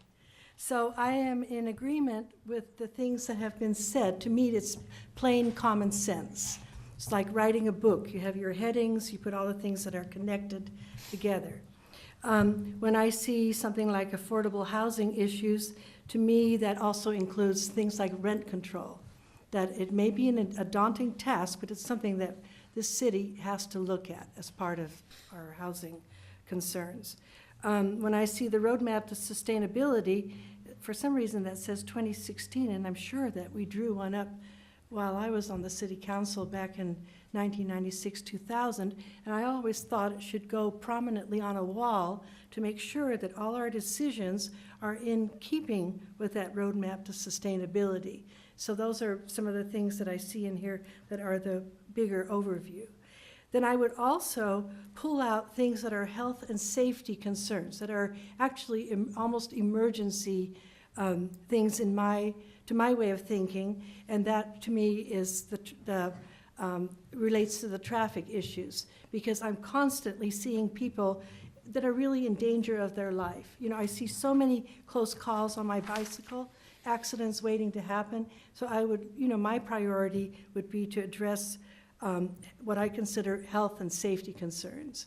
So I am in agreement with the things that have been said. To me, it's plain common sense. It's like writing a book. You have your headings, you put all the things that are connected together. When I see something like affordable housing issues, To me, that also includes things like rent control, that it may be a daunting task, but it's something that this city has to look at as part of our housing concerns. When I see the roadmap to sustainability, for some reason that says 2016, and I'm sure that we drew one up while I was on the city council back in 1996, 2000, and I always thought it should go prominently on a wall to make sure that all our decisions are in keeping with that roadmap to sustainability. So those are some of the things that I see in here that are the bigger overview. Then I would also pull out things that are health and safety concerns, that are actually almost emergency things to my way of thinking, and that to me is relates to the traffic issues, because I'm constantly seeing people that are really in danger of their life. You know, I see so many close calls on my bicycle, accidents waiting to happen. So I would, my priority would be to address what I consider health and safety concerns,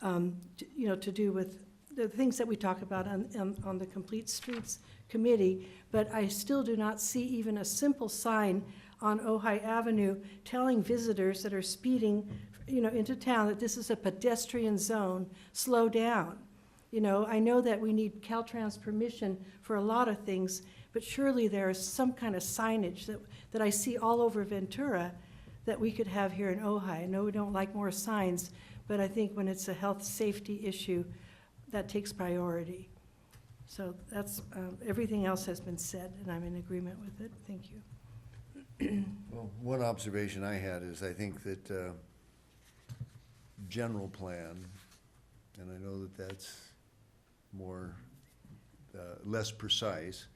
to do with the things that we talk about on the Complete Streets Committee. But I still do not see even a simple sign on Ojai Avenue telling visitors that are speeding, into town that this is a pedestrian zone, slow down. I know that we need Caltrans permission for a lot of things, but surely there is some kind of signage that I see all over Ventura that we could have here in Ojai. I know we don't like more signs, but I think when it's a health safety issue, that takes priority. So that's, everything else has been said, and I'm in agreement with it. Thank you. Well, one observation I had is I think that general plan, and I know that that's more, less precise,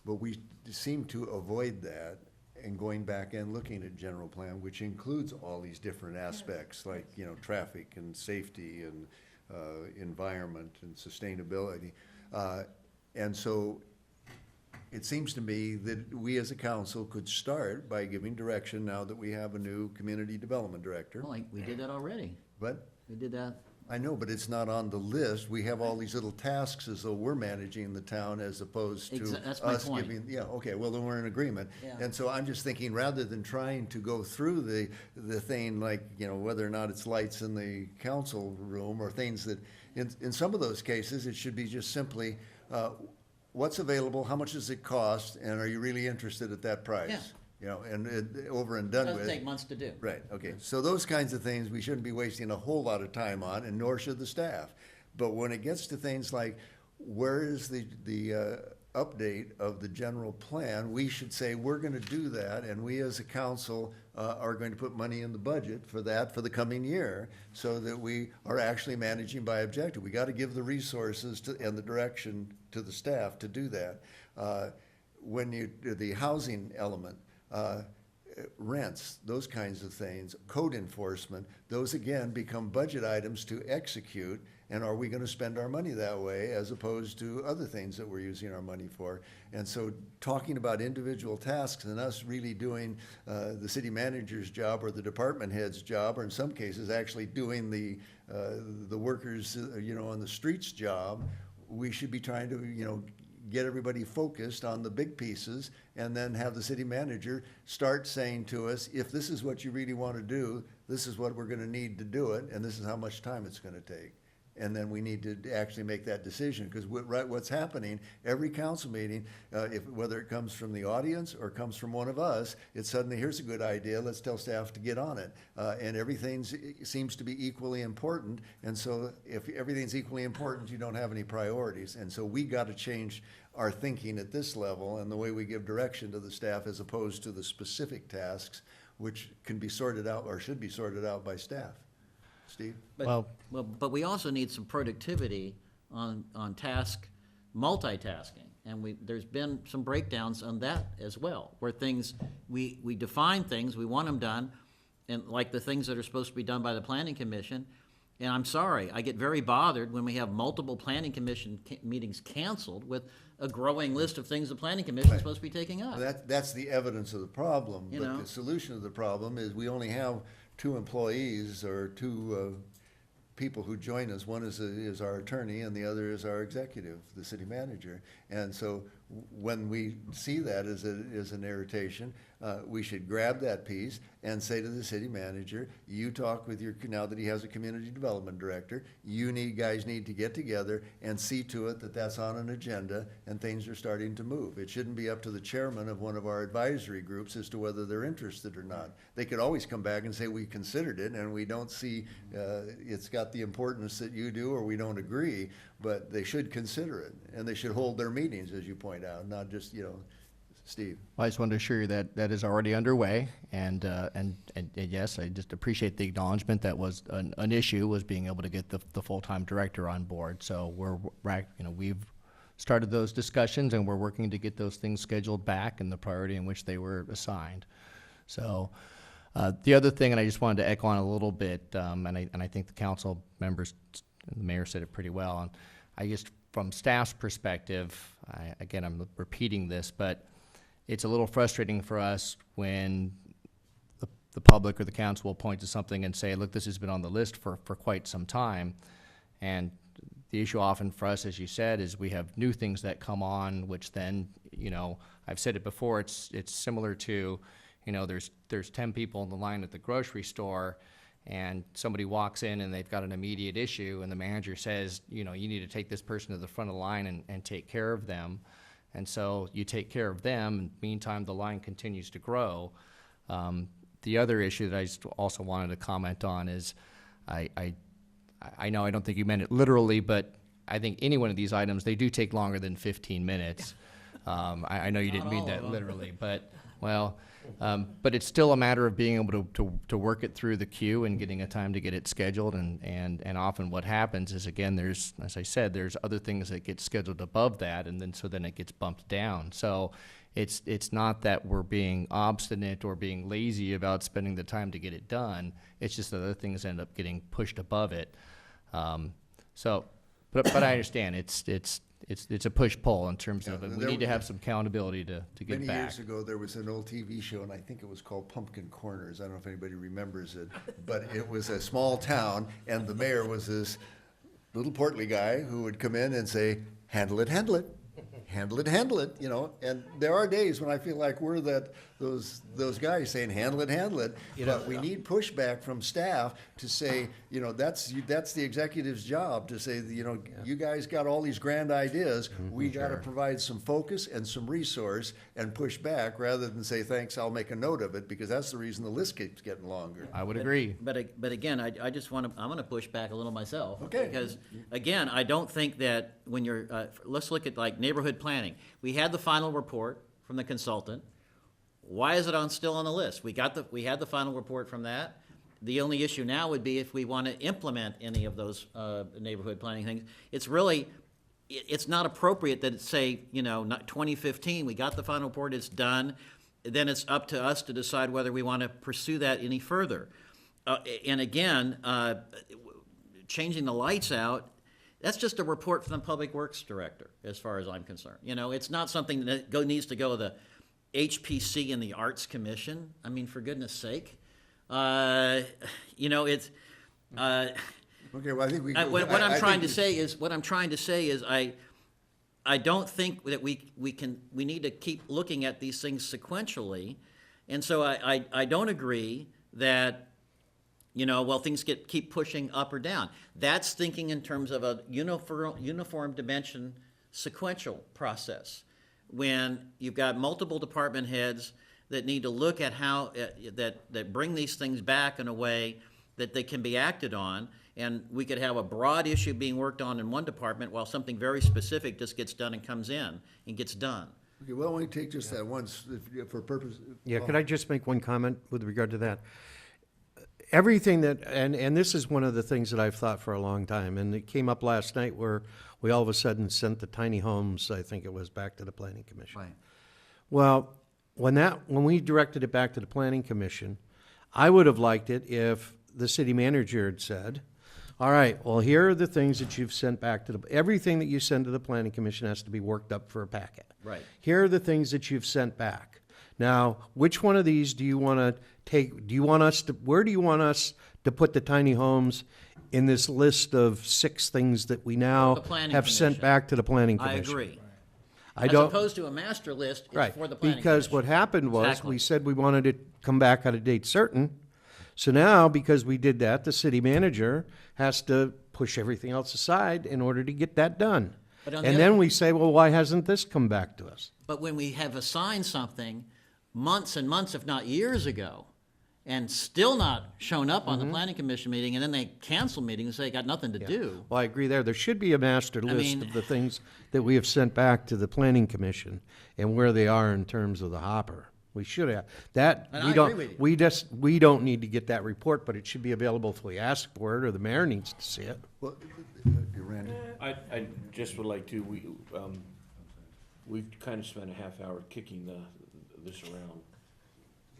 but we seem to avoid that and going back and looking at general plan, which includes all these different aspects, like, traffic and safety and environment and sustainability. And so it seems to me that we as a council could start by giving direction now that we have a new community development director. Well, we did that already. But We did that. I know, but it's not on the list. We have all these little tasks as though we're managing the town as opposed to That's my us point. giving, yeah, okay, well, then we're in agreement. Yeah. And so I'm just thinking, rather than trying to go through the thing like, whether or not it's lights in the council room or things that, in some of those cases, it should be just simply, what's available, how much does it cost, and are you really interested at that price? Yeah. Over and done with. Doesn't take months to do. Right, okay. So those kinds of things we shouldn't be wasting a whole lot of time on, and nor should the staff. But when it gets to things like, where is the update of the general plan, we should say, we're gonna do that, and we as a council are going to put money in the budget for that for the coming year, so that we are actually managing by objective. We gotta give the resources and the direction to the staff to do that. When you do the housing element, rents, those kinds of things, code enforcement, those again become budget items to execute. And are we going to spend our money that way as opposed to other things that we're using our money for? And so talking about individual tasks and us really doing the city manager's job or the department head's job, or in some cases actually doing the workers, on the streets job, we should be trying to, get everybody focused on the big pieces, and then have the city manager start saying to us, if this is what you really want to do, this is what we're going to need to do it, and this is how much time it's going to take. And then we need to actually make that decision, because what's happening, every council meeting, whether it comes from the audience or comes from one of us, it's suddenly, here's a good idea, let's tell staff to get on it. And everything seems to be equally important, and so if everything's equally important, you don't have any priorities. And so we got to change our thinking at this level and the way we give direction to the staff as opposed to the specific tasks, which can be sorted out or should be sorted out by staff. Steve? But we also need some productivity on task, multitasking. And there's been some breakdowns on that as well, where we define things, we want them done, and like the things that are supposed to be done by the planning commission. And I'm sorry, I get very bothered when we have multiple planning commission meetings canceled with a growing list of things the planning commission is supposed to be taking up. That's the evidence of the problem. You But know. the solution of the problem is we only have 2 employees or 2 people who join us. One is our attorney and the other is our executive, the city manager. And so when we see that as an irritation, we should grab that piece and say to the city manager, you talk with now that he has a community development director, guys need to get together and see to it that that's on an agenda and things are starting to move. It shouldn't be up to the chairman of one of our advisory groups as to whether they're interested or not. They could always come back and say, we considered it and we don't see it's got the importance that you do, or we don't agree, but they should consider it. And they should hold their meetings, as you point out, not just, Steve. Well, I just wanted to assure you that that is already underway, and yes, I just appreciate the acknowledgement that was an issue, was being able to get the full-time director on board. So we've started those discussions, and we're working to get those things scheduled back in the priority in which they were assigned. So the other thing, and I just wanted to echo on a little bit, and I think the council members, the mayor said it pretty well, and I just, from staff's perspective, I'm repeating this, but it's a little frustrating for us when the public or the council will point to something and say, look, this has been on the list for quite some time. And the issue often for us, as you said, is we have new things that come on, which then, I've said it before, it's similar to, there's 10 people in the line at the grocery store, and somebody walks in and they've got an immediate issue, and the manager says, you need to take this person to the front of the line and take care of them. And so you take care of them, and meantime, the line continues to grow. The other issue that I just also wanted to comment on is, I know I don't think you meant it literally, but I think any one of these items, they do take longer than 15 minutes. I know you didn't mean that literally, but, but it's still a matter of being able to work it through the queue and getting a time to get it scheduled. And often what happens is, again, there's, as I said, there's other things that get scheduled above that, and then it gets bumped down. So it's not that we're being obstinate or being lazy about spending the time to get it done. It's just that other things end up getting pushed above it. But I understand it's a push-pull in terms of, we need to have some accountability to get Many back. years ago, there was an old TV show, and I think it was called Pumpkin Corners. I don't know if anybody remembers it, but it was a small town, and the mayor was this little portly guy who would come in and say, handle it, handle it. Handle it, and there are days when I feel like we're those guys saying, handle it, but we need pushback from staff to say, that's the executive's job, to say, you guys got all these grand ideas, we got to provide some focus and some resource and push back, rather than say, thanks, I'll make a note of it, because that's the reason the list keeps getting longer. I would agree. But again, I just I'm going to push back a little myself. Okay. Because, again, I don't think that when you're, let's look at like neighborhood planning. We had the final report from the consultant. Why is it still on the list? We had the final report from that. The only issue now would be if we want to implement any of those neighborhood planning things. It's not appropriate that it say, not 2015, we got the final report, it's done. Then it's up to us to decide whether we want to pursue that any further. And again, changing the lights out, that's just a report from the Public Works Director, as far as I'm concerned. It's not something that needs to go to the HPC and the Arts Commission. I mean, for goodness sake. It's... Okay, well, I think we. What I'm trying to say is, I don't think that we need to keep looking at these things sequentially, and so I don't agree that, things keep pushing up or down. That's thinking in terms of a uniform dimension sequential process. When you've got multiple department heads that need to look at how that bring these things back in a way that they can be acted on, and we could have a broad issue being worked on in one department while something very specific just gets done and comes in and gets done. Okay, well, we take just that once for purpose. Yeah, could I just make one comment with regard to that? Everything that, and this is one of the things that I've thought for a long time, and it came up last night where we all of a sudden sent the tiny homes, I think it was, back to the Planning Commission. Right. Well, when we directed it back to the Planning Commission, I would have liked it if the city manager had said, all right, well, here are the things that you've sent back to everything that you send to the Planning Commission has to be worked up for a packet. Right. Here are the things that you've sent back. Now, which one of these do you want to take? Where do you want us to put the tiny homes in this list of 6 things that we now The Planning have sent Commission. back to the Planning I Commission? agree. I As don't. opposed to a master list, it's Right, for the planning because what commission. happened was, Exactly. we said we wanted to come back at a date certain. So now, because we did that, the city manager has to push everything else aside in order to get that done. But on the And other- then we say, well, why hasn't this come back to us? But when we have assigned something months and months, if not years ago, and still not shown up Mm-hmm. on the planning commission meeting, and then they cancel meetings and say, got nothing to do. Well, I agree there. There should be a master list mean- of the things that we have sent back to the planning commission and where they are in terms of the hopper. We should have, that, And we I don't, agree with you. we don't need to get that report, but it should be available if we ask for it, or the mayor needs to see it. Well, Randy? I just would like to, we've kind of spent a half hour kicking this around.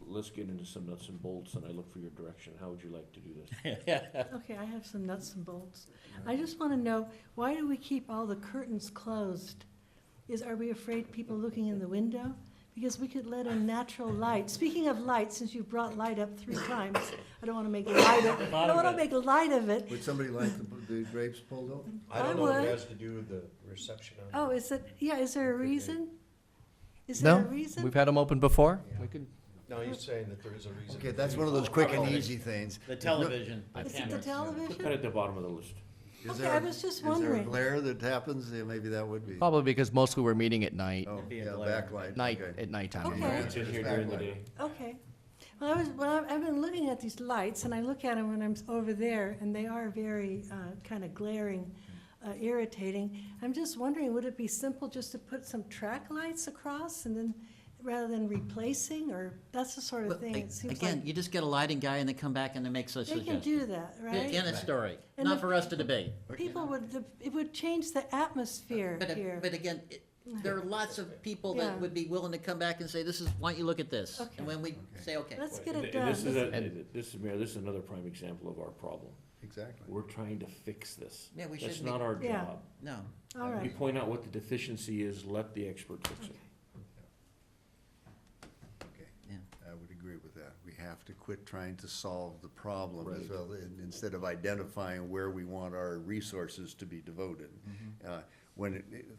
Let's get into some nuts and bolts, and I look for your direction. How would you like to do this? Okay, I have some nuts and bolts. I just want to know, why do we keep all the curtains closed? Are we afraid people looking in the window? Because we could let in natural light. Speaking of light, since you brought light up 3 times, I don't want to make light of it. I don't want to make light of it. Would somebody like the grapes pulled open? I don't know what it would. has to do with the reception. Oh, is there a reason? Is there a No, reason? we've had them open before. We could, No, he's saying that there is a reason. Okay, that's one of those quick and easy things. The television. Is it the Put that television? at the bottom of the list. Is Okay, there- I was just Is there a wondering. glare that happens? Yeah, maybe that would be. probably because mostly we're meeting at night, Oh, be a yeah, glare. backlight. night, okay. at nighttime. Okay. anyway. It's in here during the day. Okay. Well, I've been looking at these lights, and I look at them when I'm over there, and they are very kind of glaring, irritating. I'm just wondering, would it be simple just to put some track lights across, and then, rather than replacing, or that's the sort of Well, thing it seems Again, like. you just get a lighting guy and they come back and they make such They can suggestions. do that, right? Again, a story, And not the- for us to debate. People it would change the atmosphere here. But again, there are lots of people Yeah. that would be willing to come back and say, this is, why don't you look at this? Okay. And when we say, okay. Let's get And it th- done. and this is, Mayor, this is another prime example of our problem. Exactly. We're trying to fix this. Yeah, we That's shouldn't be- not our Yeah. job. No. All We right. point out what the deficiency is, let the expert fix it. Okay. Yeah. I would agree with that. We have to quit trying to solve the problem as Right. well, instead of identifying where we want our resources to be devoted.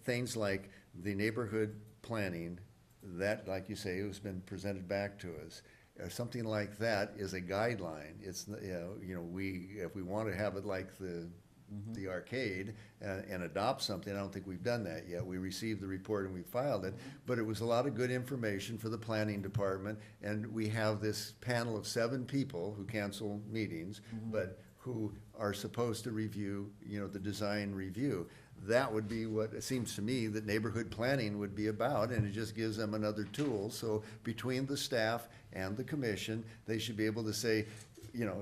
Things like the neighborhood planning, that, like you say, has been presented back to us. Something like that is a guideline. It's, if we want to have it like the arcade and adopt something, I don't think we've done that yet. We received the report and we filed it, but it was a lot of good information for the planning department, and we have this panel of 7 people who cancel meetings, but who are supposed to review, the design review. That would be what it seems to me that neighborhood planning would be about, and it just gives them another tool. So between the staff and the commission, they should be able to say,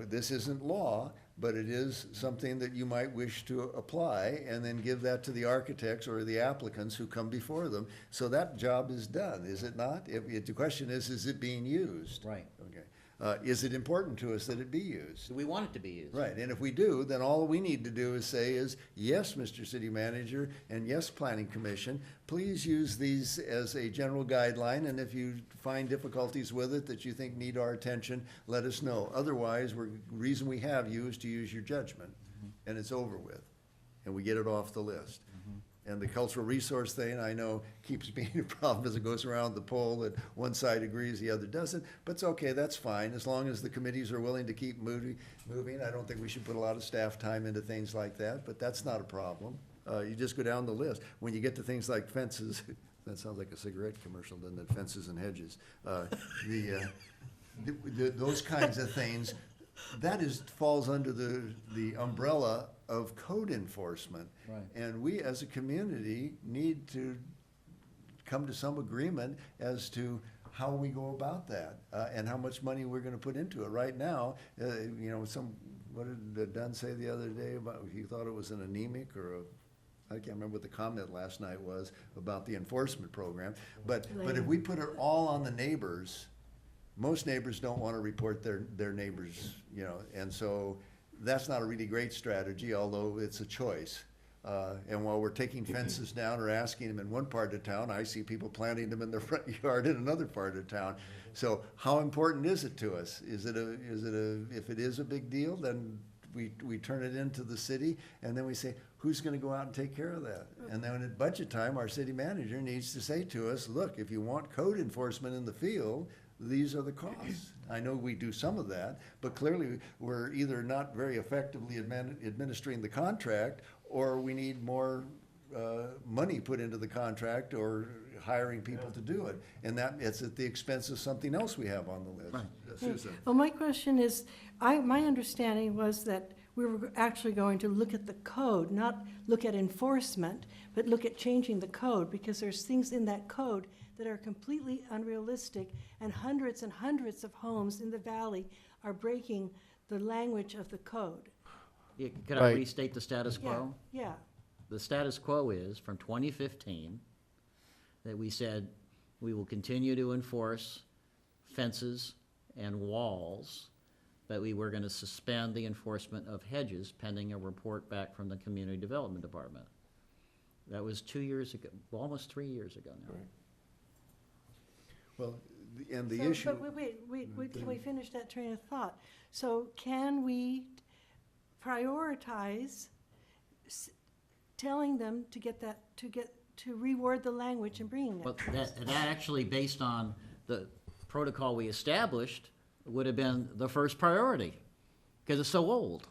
this isn't law, but it is something that you might wish to apply, and then give that to the architects or the applicants who come before them. So that job is done, is it not? The question is it being used? Right. Okay. Is it important to us that it be used? Do we want it to be used? Right, and if we do, then all we need to do is say is, yes, Mr. City Manager, and yes, Planning Commission, please use these as a general guideline, and if you find difficulties with it that you think need our attention, let us know. Otherwise, reason we have you is to use your judgment, and it's over with, and we get it off the list. And the cultural resource thing, I know, keeps being a problem as it goes around the poll, that one side agrees, the other doesn't, but it's okay, that's fine, as long as the committees are willing to keep moving. I don't think we should put a lot of staff time into things like that, but that's not a problem. You just go down the list. When you get to things like fences, that sounds like a cigarette commercial, doesn't it? Fences and hedges. Those kinds of things, that falls under the umbrella of code enforcement. Right. And we, as a community, need to come to some agreement as to how we go about that, and how much money we're gonna put into it. Right now, what did Dunn say the other day about, he thought it was an anemic or I can't remember what the comment last night was about the enforcement program. But if we put it all on the neighbors, most neighbors don't want to report their neighbors, and so that's not a really great strategy, although it's a choice. And while we're taking fences down or asking them in one part of town, I see people planting them in their front yard in another part of town. So how important is it to us? If it is a big deal, then we turn it into the city, and then we say, who's gonna go out and take care of that? And then at budget time, our city manager needs to say to us, look, if you want code enforcement in the field, these are the costs. I know we do some of that, but clearly, we're either not very effectively administering the contract, or we need more money put into the contract, or hiring people to do it. And that, it's at the expense of something else we have on the list. Right. Susan? Well, my question is, my understanding was that we were actually going to look at the code, not look at enforcement, but look at changing the code, because there's things in that code that are completely unrealistic, and hundreds of homes in the valley are breaking the language of the code. Could I Right. restate the status quo? Yeah, The status quo is, from 2015, that we said we will continue to enforce fences and walls, but we were gonna suspend the enforcement of hedges pending a report back from the Community Development Department. That was 2 years ago, well, almost 3 years ago now. Well, and the So, issue. But wait, can we finish that train of thought? So can we prioritize telling them to get that, to reword the language and bringing Well, that? that actually, based on the protocol we established, would have been the first priority, because it's so old.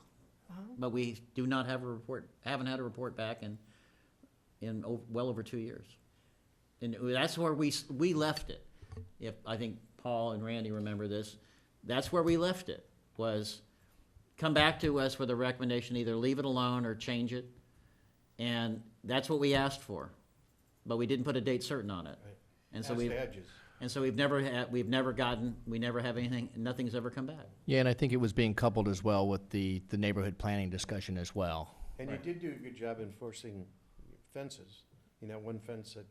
But we do not have a report, haven't had a report back in well over 2 years. And that's where we left it. If, I think Paul and Randy remember this, that's where we left it, was come back to us with a recommendation, either leave it alone or change it. And that's what we asked for, but we didn't put a date certain on it. Right. And so Ask we, the hedges. and so we never have anything, nothing's ever come back. Yeah, and I think it was being coupled as well with the neighborhood planning discussion as well. And you did do a good job enforcing fences. You know, one fence at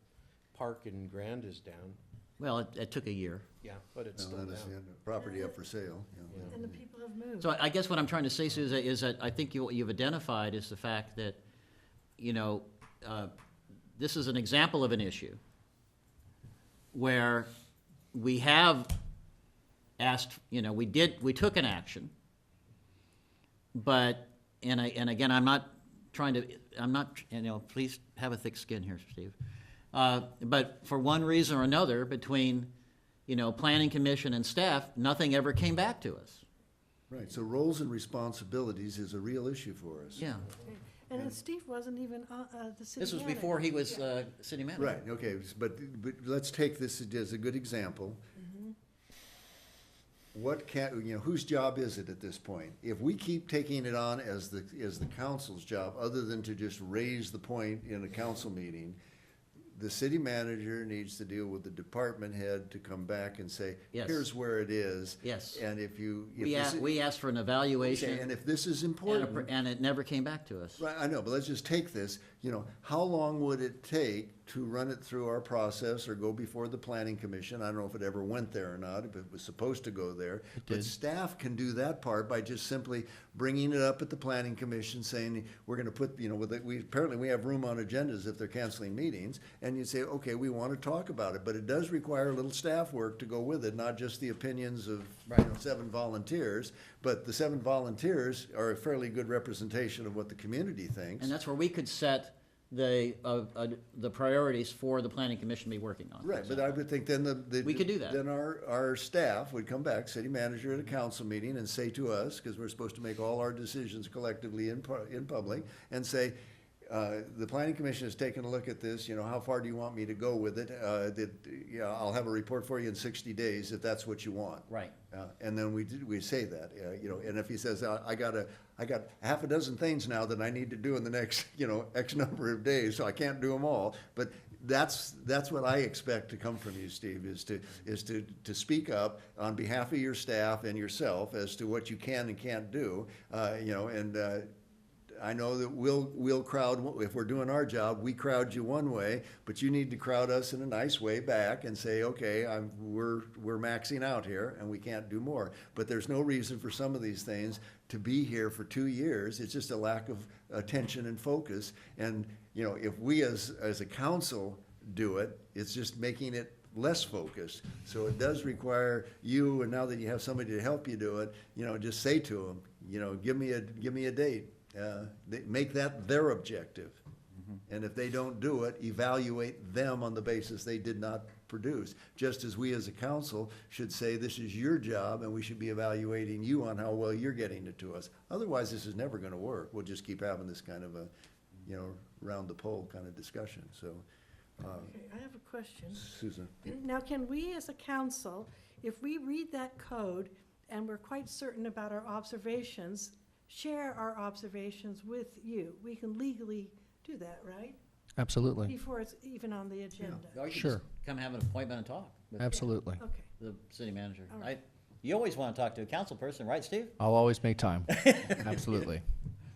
Park and Grand is down. Well, it took a year. Yeah, but it's No, still that down. is the property up for sale. Yeah. And the people have moved. So I guess what I'm trying to say, Susan, is that I think what you've identified is the fact that, you know, this is an example of an issue where we have asked, you know, we took an action, but, and again, I'm not, you know, please have a thick skin here, Steve. But for one reason or another, between, you know, planning commission and staff, nothing ever came back to us. Right, so roles and responsibilities is a real issue for us. Yeah. And then Steve wasn't even the city This was manager. before he was city manager. Right, okay, but let's take this as a good example. What you know, whose job is it at this point? If we keep taking it on as the council's job, other than to just raise the point in a council meeting, the city manager needs to deal with the department head to come back and say, Yes. here's where it is. Yes. And if you. if We this asked, is- we asked for an Okay, evaluation, and if this is and important. and it never came back to us. Right, I know, but let's just take this, you know, how long would it take to run it through our process or go before the planning commission? I don't know if it ever went there or not, if it was supposed to go there. But did. staff can do that part by just simply bringing it up at the planning commission, saying, we're gonna put, you know, apparently we have room on agendas if they're canceling meetings, and you say, okay, we wanna talk about it, but it does require a little staff work to go with it, not just the opinions of, you know, 7 volunteers, but the 7 volunteers are a fairly good representation of what the community thinks. And that's where we could set the priorities for the planning commission to be working on. for Right, but example. I would think then the. We could do that. Then our staff would come back, city manager at a council meeting, and say to us, because we're supposed to make all our decisions collectively in public, and say, the planning commission has taken a look at this, you know, how far do you want me to go with it? Yeah, I'll have a report for you in 60 days if that's what you want. Right. And then we say that, you know, and if he says, I got half a dozen things now that I need to do in the next, you know, X number of days, so I can't do them all. But that's what I expect to come from you, Steve, is to speak up on behalf of your staff and yourself as to what you can and can't do, you know, and, I know that we'll crowd, if we're doing our job, we crowd you one way, but you need to crowd us in a nice way back and say, okay, we're maxing out here and we can't do more. But there's no reason for some of these things to be here for 2 years. It's just a lack of attention and focus. And, you know, if we as a council do it, it's just making it less focused. So it does require you, and now that you have somebody to help you do it, just say to them, give me a date. Make that their objective. And if they don't do it, evaluate them on the basis they did not produce. Just as we as a council should say, this is your job, and we should be evaluating you on how well you're getting it to us. Otherwise, this is never gonna work. We'll just keep having this kind of a, round the pole kind of discussion, so. Okay, I have a question. Susan? Now, can we as a council, if we read that code and we're quite certain about our observations, share our observations with you? We can legally do that, right? Absolutely, Before it's even on the agenda? Or you could Sure. just come have an appointment and talk with absolutely. Okay. the city manager. All right. You always want to talk to a council person, right, Steve? I'll always make time. Absolutely.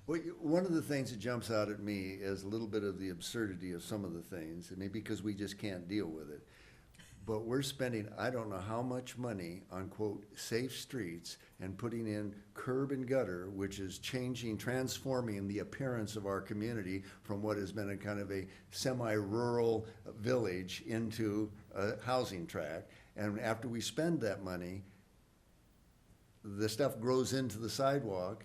Well, one of the things that jumps out at me is a little bit of the absurdity of some of the things, and maybe because we just can't deal with it. But we're spending, I don't know how much money on, quote, safe streets and putting in curb and gutter, which is transforming the appearance of our community from what has been a kind of a semi-rural village into a housing tract. And after we spend that money, the stuff grows into the sidewalk,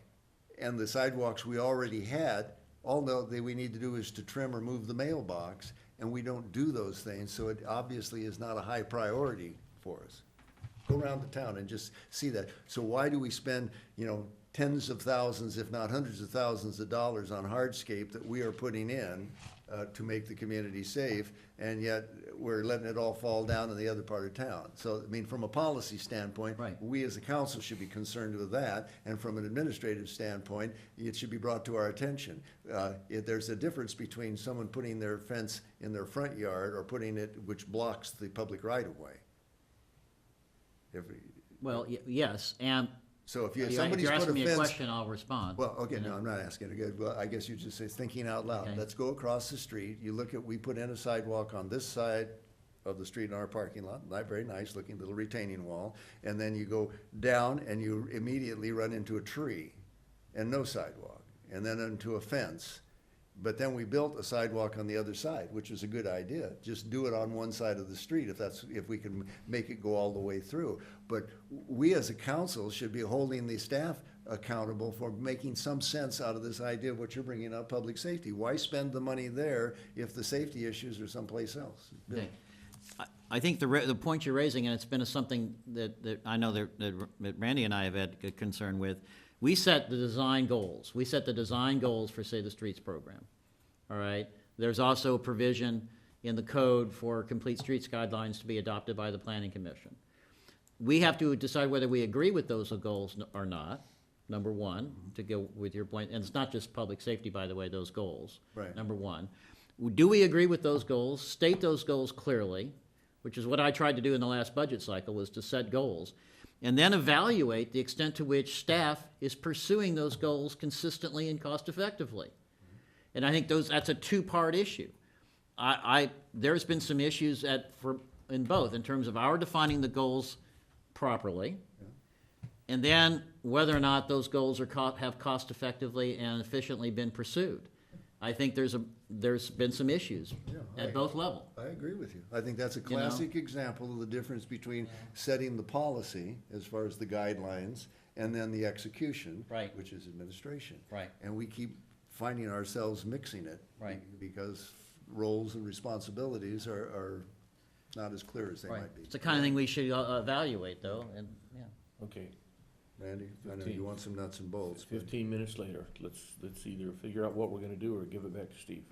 and the sidewalks we already had, all that we need to do is to trim or move the mailbox, and we don't do those things, so it obviously is not a high priority for us. Go around the town and just see that. So why do we spend, tens of thousands, if not hundreds of thousands of dollars on hardscape that we are putting in to make the community safe, and yet we're letting it all fall down in the other part of town? So, from a policy standpoint, Right. we as a council should be concerned with that, and from an administrative standpoint, it should be brought to our attention. There's a difference between someone putting their fence in their front yard or putting it, which blocks the public right-of-way. Well, yes, and So if if somebody's you're put a asking me a fence. question, I'll respond. Well, okay, you know? no, I'm not asking it again. Well, I guess you just say, thinking out loud. Okay. Let's go across the street. You look at, we put in a sidewalk on this side of the street in our parking lot, very nice looking little retaining wall. And then you go down and you immediately run into a tree and no sidewalk, and then into a fence. But then we built a sidewalk on the other side, which was a good idea. Just do it on one side of the street if we can make it go all the way through. But we as a council should be holding the staff accountable for making some sense out of this idea of what you're bringing up, public safety. Why spend the money there if the safety issues are someplace else? Bill? Okay. I think the point you're raising, and it's been something that I know that Randy and I have had a concern with, we set the design goals. We set the design goals for, say, the streets program, all right? There's also a provision in the code for complete streets guidelines to be adopted by the planning commission. We have to decide whether we agree with those goals or not, number one, to go with your point. And it's not just public safety, by the way, those goals. Right. Number one. Do we agree with those goals? State those goals clearly, which is what I tried to do in the last budget cycle, was to set goals. And then evaluate the extent to which staff is pursuing those goals consistently and cost-effectively. And I think that's a two-part issue. There's been some issues in both, in terms of our defining the goals properly, and then whether or not those goals have cost-effectively and efficiently been pursued. I think there's been some issues at both levels. I agree with you. I think that's a classic example of the difference between setting the policy as far as the guidelines and then the execution. Right. Which is administration. Right. And we keep finding ourselves mixing it. Right. Because roles and responsibilities are not as clear as they might be. It's the kind of thing we should evaluate, though, and, yeah. Okay, Randy, I know you want some nuts and bolts. but- 15 minutes later, let's either figure out what we're gonna do or give it back to Steve.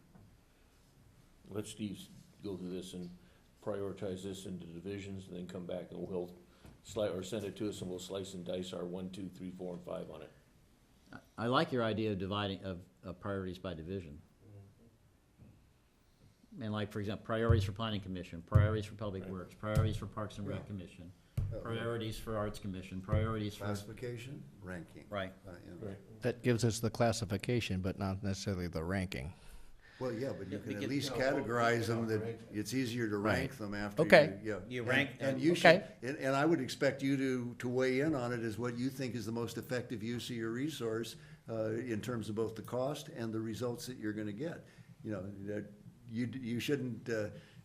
Let Steve go through this and prioritize this into divisions, and then come back and we'll send it to us, and we'll slice and dice our 1, 2, 3, 4, and 5 on it. I like your idea of dividing, of priorities by division. And like, for example, priorities for planning commission, priorities for public works, priorities for parks and rec commission, priorities for arts commission, priorities for. Classification, ranking. Right. Yeah. Right. That gives us the classification, but not necessarily the ranking. Well, yeah, but you can at because- least categorize them, that it's easier to rank them after. Okay. You rank And them. you should, Okay. and I would expect you to weigh in on it as what you think is the most effective use of your resource in terms of both the cost and the results that you're gonna get. You know, that you shouldn't,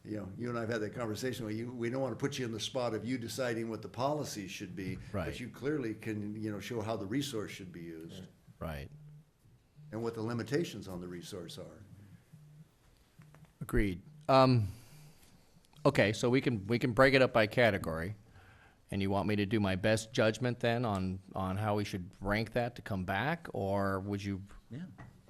you know, you and I have had that conversation where we don't want to put you in the spot of you deciding what the policy should be. Right. But you clearly can, you know, show how the resource should be used Right. and what the limitations on the resource are. Agreed. Okay, so we can break it up by category. And you want me to do my best judgment then on how we should rank that to come back, or would you? Yeah,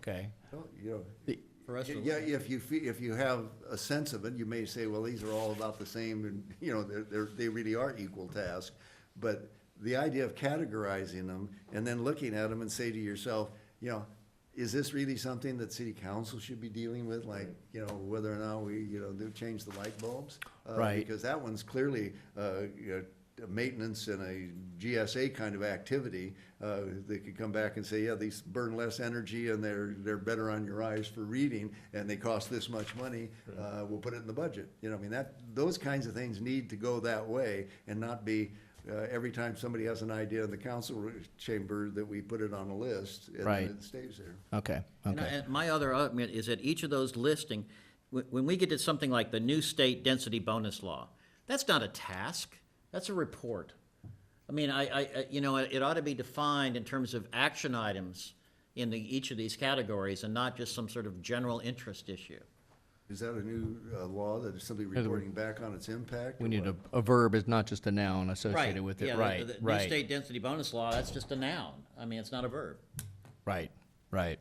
Okay. Well, you know, for us to yeah, look at. if you have a sense of it, you may say, well, these are all about the same, and, you know, they really are equal tasks. But the idea of categorizing them and then looking at them and say to yourself, you know, is this really something that city council should be dealing with? Like, you know, whether or not we, you know, do change the light bulbs? Right. Because that one's clearly, you know, a maintenance and a GSA kind of activity. They could come back and say, yeah, these burn less energy and they're better on your eyes for reading, and they cost this much money, we'll put it in the budget. You know, I mean, those kinds of things need to go that way and not be, every time somebody has an idea in the council chamber that we put it on a list and Right. then it stays there. Okay. And Okay. and my other argument is that each of those listing, when we get to something like the new state density bonus law, that's not a task, that's a report. I mean, you know, it ought to be defined in terms of action items in each of these categories and not just some sort of general interest issue. Is that a new law that is simply reporting back on its impact? We or need what? a verb is not just a noun associated with it. Yeah, Right. the new Right. state density bonus law, that's just a noun. I mean, it's not a verb. Right. Right.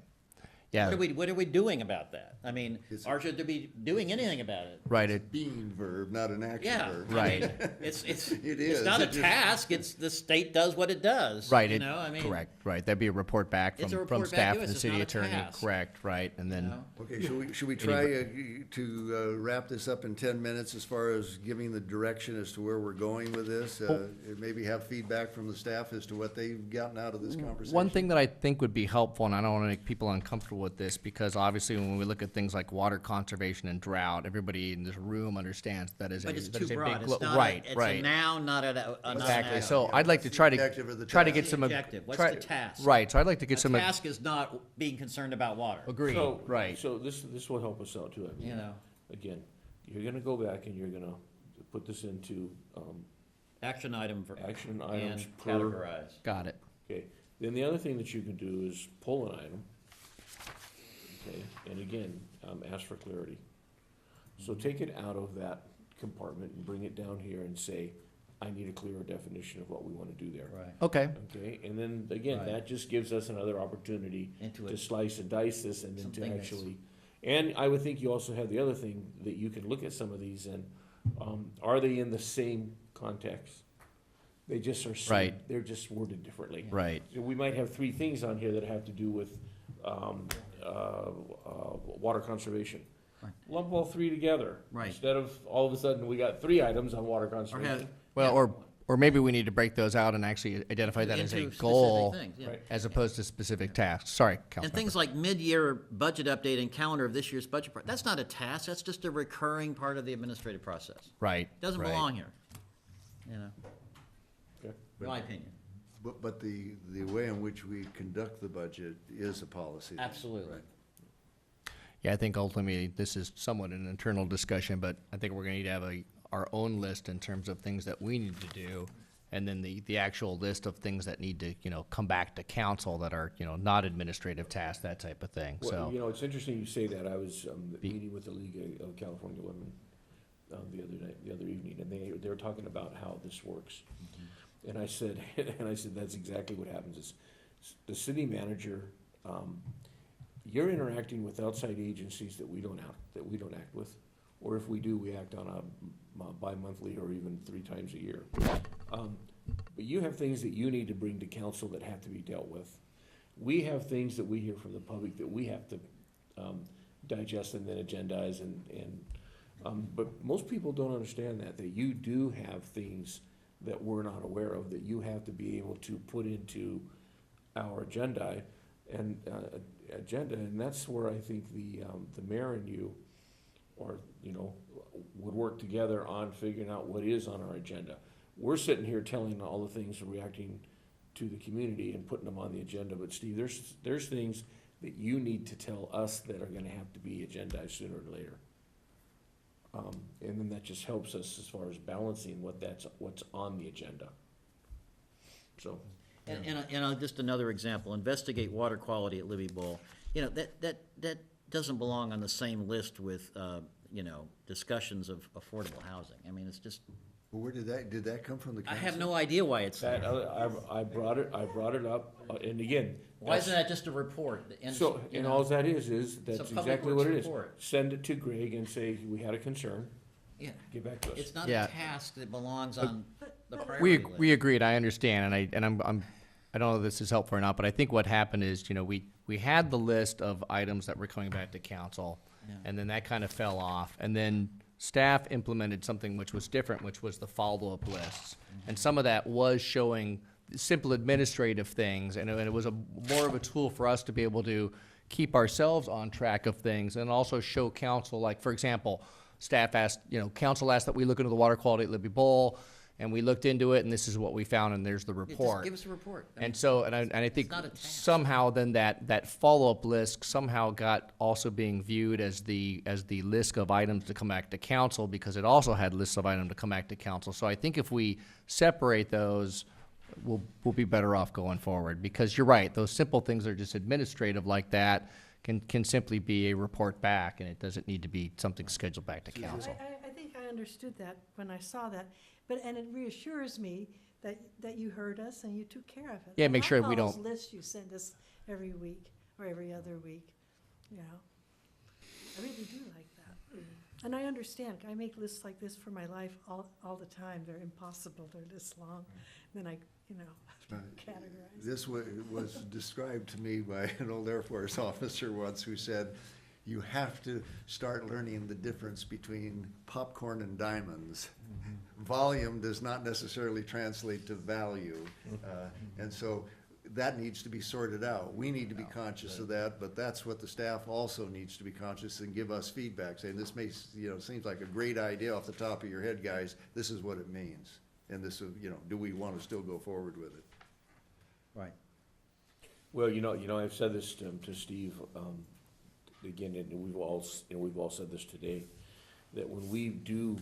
Yeah. What are we doing about that? I mean, It's- or should there be doing anything about it? Right. It, Being verb, not an action Yeah. verb. Right. I mean, it's It it's is. not a It just- task, it's the state does what it does. right. You It, know, I mean. correct. Right. That'd be a report back It's a from report back staff to and us. the It's city not a attorney. task. Correct. Right. And then. You know? Okay, should we try to wrap this up in 10 minutes as far as giving the direction as to where we're going with this? And maybe have feedback from the staff as to what they've gotten out of this conversation? One thing that I think would be helpful, and I don't want to make people uncomfortable with this, because obviously when we look at things like water conservation and drought, everybody in this room understands that is a, But it's that too is a big broad. glo- It's not, right, it's a right. noun, not not Exactly. an So adjective. I'd like to try objective of the to try to task. get some. What's the objective? What's try- the task? Right. So I'd like to get A some. task is not being concerned about water, Agreed. So- Right. So this will help us out too. I mean, you know? Again, you're gonna go back and you're gonna put this into, Action item for. action And items per. categorize. Got it. Okay, then the other thing that you can do is pull an item. Okay, and again, ask for clarity. So take it out of that compartment and bring it down here and say, I need a clearer definition of what we wanna do there. Right. Okay. Okay, and then, again, Right. that just gives us another opportunity Into to it. slice and dice this and then Something to that's- actually, and I would think you also have the other thing, that you can look at some of these and, are they in the same context? They just are, Right. they're just worded differently. Right. So we might have three things on here that have to do with, water conservation. Right. Lump all three together. Right. Instead of, all of a sudden, we got three items on water Or conservation. have. Well, yeah, or maybe we need to break those out and actually identify that as a into specific goal things, yeah. Right. as opposed to specific tasks. Sorry, And Councilmember. things like mid-year budget update and calendar of this year's budget, that's not a task, that's just a recurring part of the administrative process. Right. Doesn't right. belong here, you know, Okay. in my opinion. But the way in which we conduct the budget is a policy. Absolutely. Right. Yeah, I think ultimately this is somewhat an internal discussion, but I think we're going to need to have our own list in terms of things that we need to do, and then the actual list of things that need to, come back to council that are, not administrative tasks, that type of thing. Well, So, it's interesting you say that. I was meeting with the League of California Women the other evening, and they were talking about how this works. And I said, that's exactly what happens. Is the city manager, you're interacting with outside agencies that we don't act with, or if we do, we act on a bi-monthly or even 3 times a year. But you have things that you need to bring to council that have to be dealt with. We have things that we hear from the public that we have to digest and then agendize but most people don't understand that you do have things that we're not aware of, that you have to be able to put into our agenda, and that's where I think the mayor and you, would work together on figuring out what is on our agenda. We're sitting here telling all the things, reacting to the community and putting them on the agenda, but Steve, there's things that you need to tell us that are gonna have to be agendized sooner or later. And then that just helps us as far as balancing what's on the agenda. So, Just another example, investigate water quality at Libby Bowl. You know, that doesn't belong on the same list with, discussions of affordable housing. I mean, it's just, Well, where did that come from the I council? have no idea why it's that, there. I brought it up, and again. Why isn't that's- that just a report? So, you and know, all that is that's It's a public exactly what it works is. report. Send it to Greg and say, we had a concern, Yeah, get back to us. it's not Yeah. a task that belongs on the We, priority list. we agreed, I understand, and I don't know if this is helpful or not, but I think what happened is, we had the list of items that were coming back to council, Yeah. and then that kind of fell off, and then staff implemented something which was different, which was the follow-up lists. And some of that was showing simple administrative things, and it was more of a tool for us to be able to keep ourselves on track of things, and also show council, like, for example, staff asked, council asked that we look into the water quality at Libby Bowl, and we looked into it, and this is what we found, and there's the Yeah, just report. give us a report. I mean, And so, and I think not a task. somehow then that follow-up list somehow got also being viewed as the list of items to come back to council, because it also had lists of items to come back to council. So I think if we separate those, we'll be better off going forward, because you're right, those simple things that are just administrative like that can simply be a report back, and it doesn't need to be something scheduled back to council. I think I understood that when I saw that, and it reassures me that you heard us and you took care of it. Yeah, I make like sure we all those don't- lists you send us every week or every other week, I really do like that. And I understand, I make lists like this for my life all the time. They're impossible, they're this long. Then I, categorize. This was described to me by an old Air Force officer once who said, you have to start learning the difference between popcorn and diamonds. Volume does not necessarily translate to value. And so that needs to be sorted out. We need to be conscious of that, but that's what the staff also needs to be conscious and give us feedback, saying this may, seems like a great idea off the top of your head, guys. This is what it means. And this is, do we want to still go forward with it? Right. Well, I've said this to Steve, again, and we've all said this today, that when we do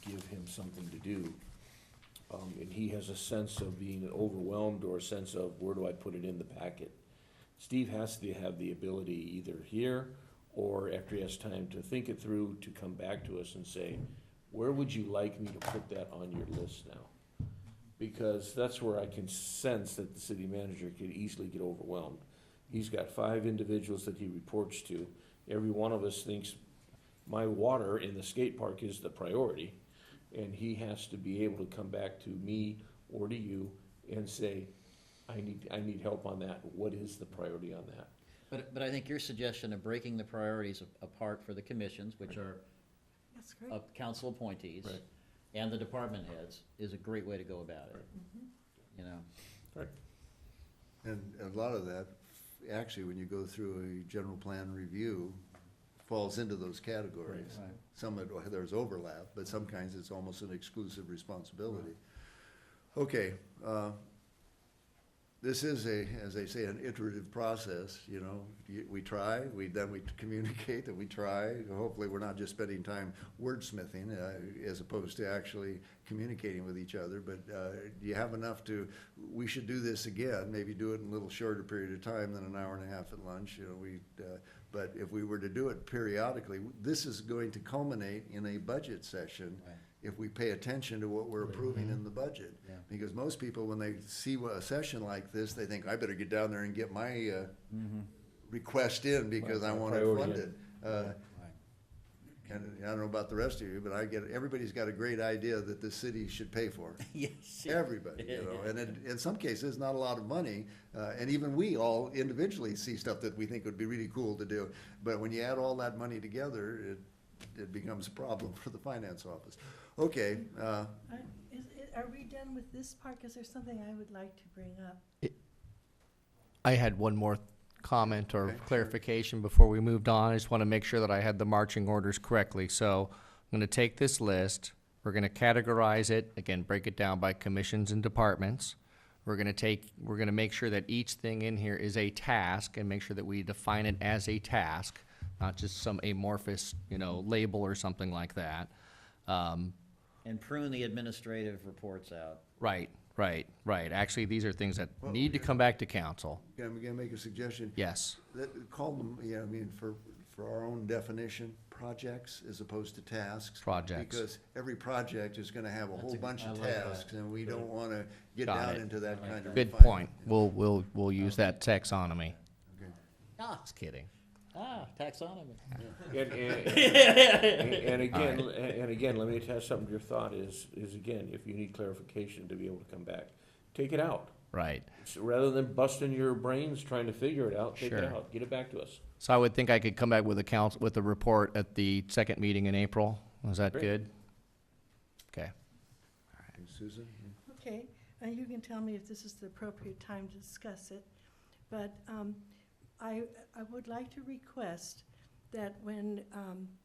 give him something to do, and he has a sense of being overwhelmed or a sense of where do I put it in the packet, Steve has to have the ability either here or after he has time to think it through, to come back to us and say, where would you like me to put that on your list now? Because that's where I can sense that the city manager could easily get overwhelmed. He's got 5 individuals that he reports to. Every one of us thinks my water in the skate park is the priority. And he has to be able to come back to me or to you and say, I need help on that. What is the priority on that? But I think your suggestion of breaking the priorities apart for the commissions, which are That's great. council appointees, Right. and the department heads, is a great way to go about it. Right. And a lot of that, actually, when you go through a general plan review, falls into those categories. Right. Some, there's overlap, but some kinds it's almost an exclusive responsibility. Okay, this is as they say, an iterative process, we try, then we communicate that we try. Hopefully, we're not just spending time wordsmithing, as opposed to actually communicating with each other, but you have enough we should do this again, maybe do it in a little shorter period of time than an hour and a half at lunch, but if we were to do it periodically, this is going to culminate in a budget session. Right. If we pay attention to what we're approving in the budget. Yeah. Because most people, when they see a session like this, they think, I better get down there and get my request in because I My want it priority funded. Right. And I don't know about the rest of you, but everybody's got a great idea that the city should pay for. Yes. Everybody, and in some cases, not a lot of money, and even we all individually see stuff that we think would be really cool to do. But when you add all that money together, it becomes a problem for the finance office. Okay, Are we done with this part? Because there's something I would like to bring up. I had one more comment or Okay, sure. clarification before we moved on. I just want to make sure that I had the marching orders correctly. So I'm going to take this list, we're going to categorize it, again, break it down by commissions and departments. We're going to make sure that each thing in here is a task and make sure that we define it as a task. not just some amorphous, label or something like that. And prune the administrative reports out. Right. Actually, these are things that need to come back to council. I'm gonna make a suggestion. Yes. Call them, for our own definition, projects as opposed to tasks. Projects. Because every project is gonna have a whole bunch of I like that. tasks, and we don't wanna get Got down it. into that kind of Good refinement. point. We'll use that taxonomy. Okay. Just kidding. Taxonomy. And again, let me test something to your thought is again, if you need clarification to be able to come back, take it out. Right. So rather than busting your brains trying to figure it out, take it Sure. out, get it back to us. So I would think I could come back with with a report at the second meeting in April. Was that Great. good? Okay. Susan? Okay, you can tell me if this is the appropriate time to discuss it, but I would like to request that when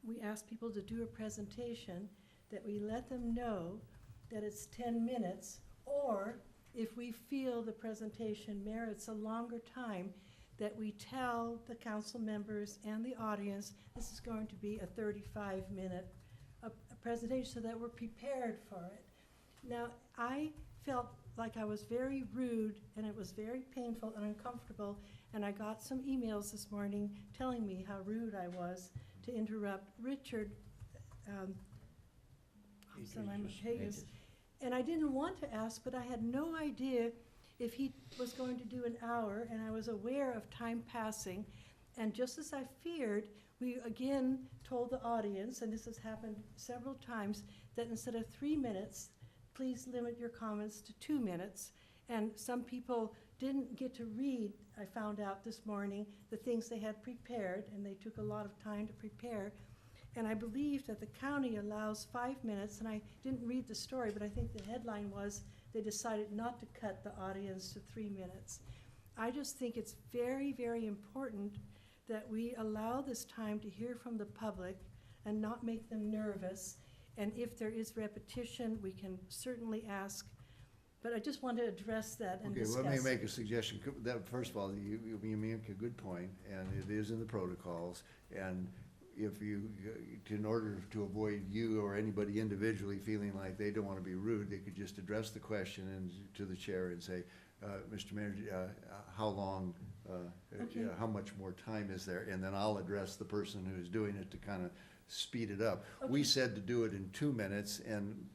we ask people to do a presentation, that we let them know that it's 10 minutes, or if we feel the presentation merits a longer time, that we tell the council members and the audience, this is going to be a 35-minute presentation, so that we're prepared for it. Now, I felt like I was very rude, and it was very painful and uncomfortable, and I got some emails this morning telling me how rude I was to interrupt Richard Hages. And I didn't want to ask, but I had no idea if he was going to do an hour, and I was aware of time passing. And just as I feared, we again told the audience, and this has happened several times, that instead of 3 minutes, please limit your comments to 2 minutes. And some people didn't get to read, I found out this morning, the things they had prepared, and they took a lot of time to prepare. And I believe that the county allows 5 minutes, and I didn't read the story, but I think the headline was they decided not to cut the audience to 3 minutes. I just think it's very, very important that we allow this time to hear from the public and not make them nervous. And if there is repetition, we can certainly ask. But I just want to address that and discuss. Okay, let me make a suggestion. First of all, you make a good point, and it is in the protocols. And if in order to avoid you or anybody individually feeling like they don't want to be rude, they could just address the question to the chair and say, Mr. Manager, how long, Okay. how much more time is there? And then I'll address the person who's doing it to kind of speed it up. We Okay. said to do it in 2 minutes, and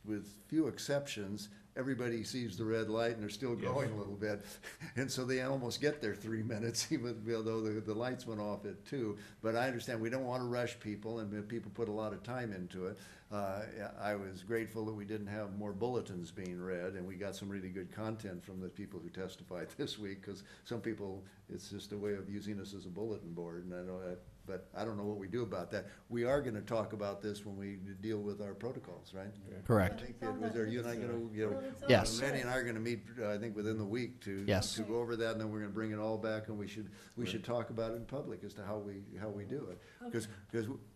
with few exceptions, everybody sees the red light and they're still going a little bit. And so they almost get their 3 minutes, even though the lights went off at 2. But I understand we don't want to rush people, and people put a lot of time into it. I was grateful that we didn't have more bulletins being read, and we got some really good content from the people who testified this week, because some people, it's just a way of using us as a bulletin board, and I know that. But I don't know what we do about that. We are gonna talk about this when we deal with our protocols, right? Correct. I think that, was there, you and I gonna, Yes. Randy and I are gonna meet, I think, within the week to. Yes. To go over that, and then we're gonna bring it all back, and we should talk about it in public as to how we do it. Because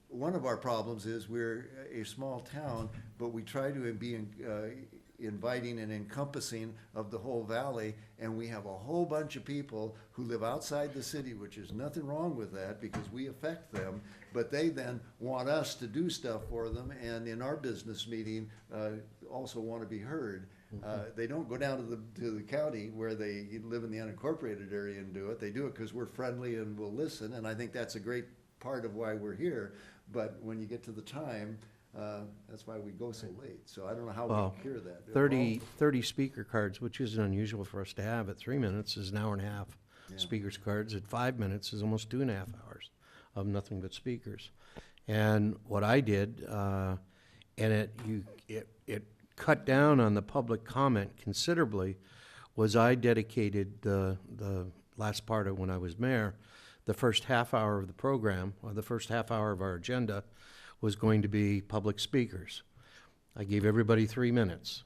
one of our problems is we're a small town, but we try to be inviting and encompassing of the whole valley, and we have a whole bunch of people who live outside the city, which is nothing wrong with that, because we affect them, but they then want us to do stuff for them, and in our business meeting, also want to be heard. They don't go down to the county where they live in the unincorporated area and do it. They do it because we're friendly and we'll listen, and I think that's a great part of why we're here. But when you get to the time, that's why we go so late. So I don't know how Well, we cure that. 30 speaker cards, which isn't unusual for us to have at 3 minutes, is an hour and a half. Yeah. Speakers cards at 5 minutes is almost 2.5 hours of nothing but speakers. And what I did, and it cut down on the public comment considerably, was I dedicated the last part of when I was mayor, the first half hour of the program, or the first half hour of our agenda, was going to be public speakers. I gave everybody 3 minutes.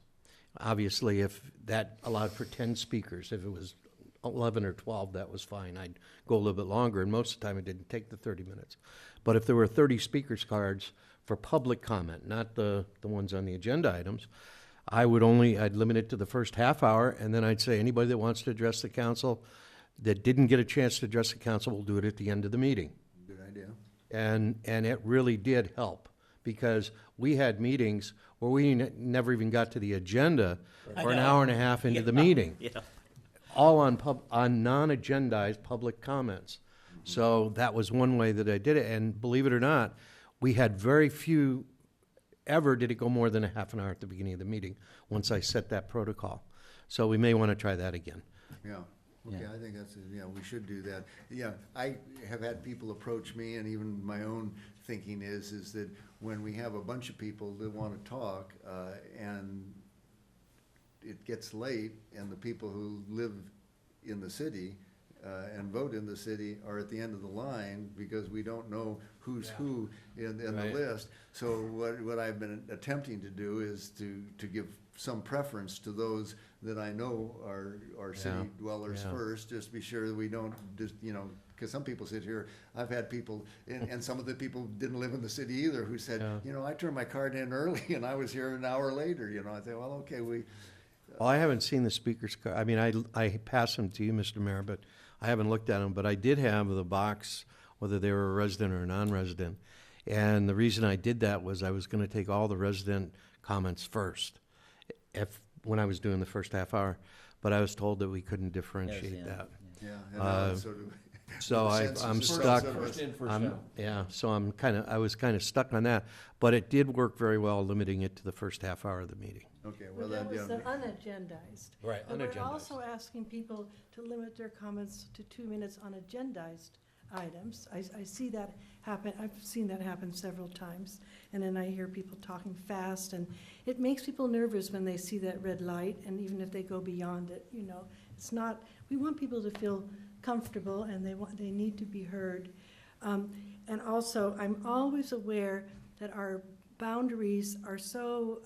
Obviously, if that allowed for 10 speakers, if it was 11 or 12, that was fine. I'd go a little bit longer, and most of the time it didn't take the 30 minutes. But if there were 30 speakers cards for public comment, not the ones on the agenda items, I'd limit it to the first half hour, and then I'd say anybody that wants to address the council that didn't get a chance to address the council will do it at the end of the meeting. Good idea. And it really did help, because we had meetings where we never even got to the agenda for an hour and a half into the meeting. Yeah. All on non-agendized public comments. So that was one way that I did it, and believe it or not, we had very few, ever did it go more than a half an hour at the beginning of the meeting, once I set that protocol. So we may want to try that again. Yeah, okay, I think that's, yeah, we should do that. Yeah, I have had people approach me, and even my own thinking is that when we have a bunch of people that want to talk, and it gets late, and the people who live in the city and vote in the city are at the end of the line, because we don't know who's who in the Right. list. So what I've been attempting to do is to give some preference to those that I know are city Yeah, dwellers yeah. first, just to be sure that we don't just, because some people sit here, I've had people, and some of the people didn't live in the city either, who said, Yeah. I turned my card in early and I was here an hour later, I say, well, okay, Well, I haven't seen the speaker's card. I mean, I passed them to you, Mr. Mayor, but I haven't looked at them. But I did have the box, whether they were a resident or a non-resident. And the reason I did that was I was going to take all the resident comments first, when I was doing the first half hour. But I was told that we couldn't differentiate yeah. that. yeah. And Uh, So The census I'm is stuck. first in, first I'm- out. Yeah, so I was kind of stuck on that. But it did work very well, limiting it to the first half hour of the meeting. Okay, Well, well, that was yeah. unagendized. Right, But we're also asking people to limit their comments to 2 minutes on agendized items. I see that happen, I've seen that happen several times. And then I hear people talking fast, and it makes people nervous when they see that red light, and even if they go beyond it, it's not, we want people to feel comfortable, and they need to be heard. And also, I'm always aware that our boundaries are so,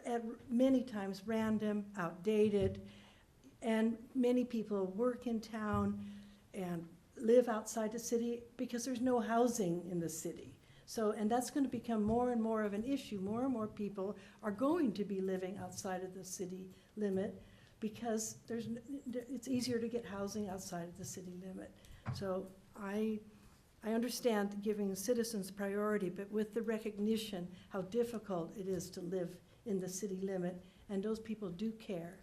at many times random, outdated, and many people work in town and live outside the city because there's no housing in the city. So, and that's going to become more and more of an issue. More and more people are going to be living outside of the city limit because it's easier to get housing outside of the city limit. So I understand giving citizens priority, but with the recognition how difficult it is to live in the city limit, and those people do care.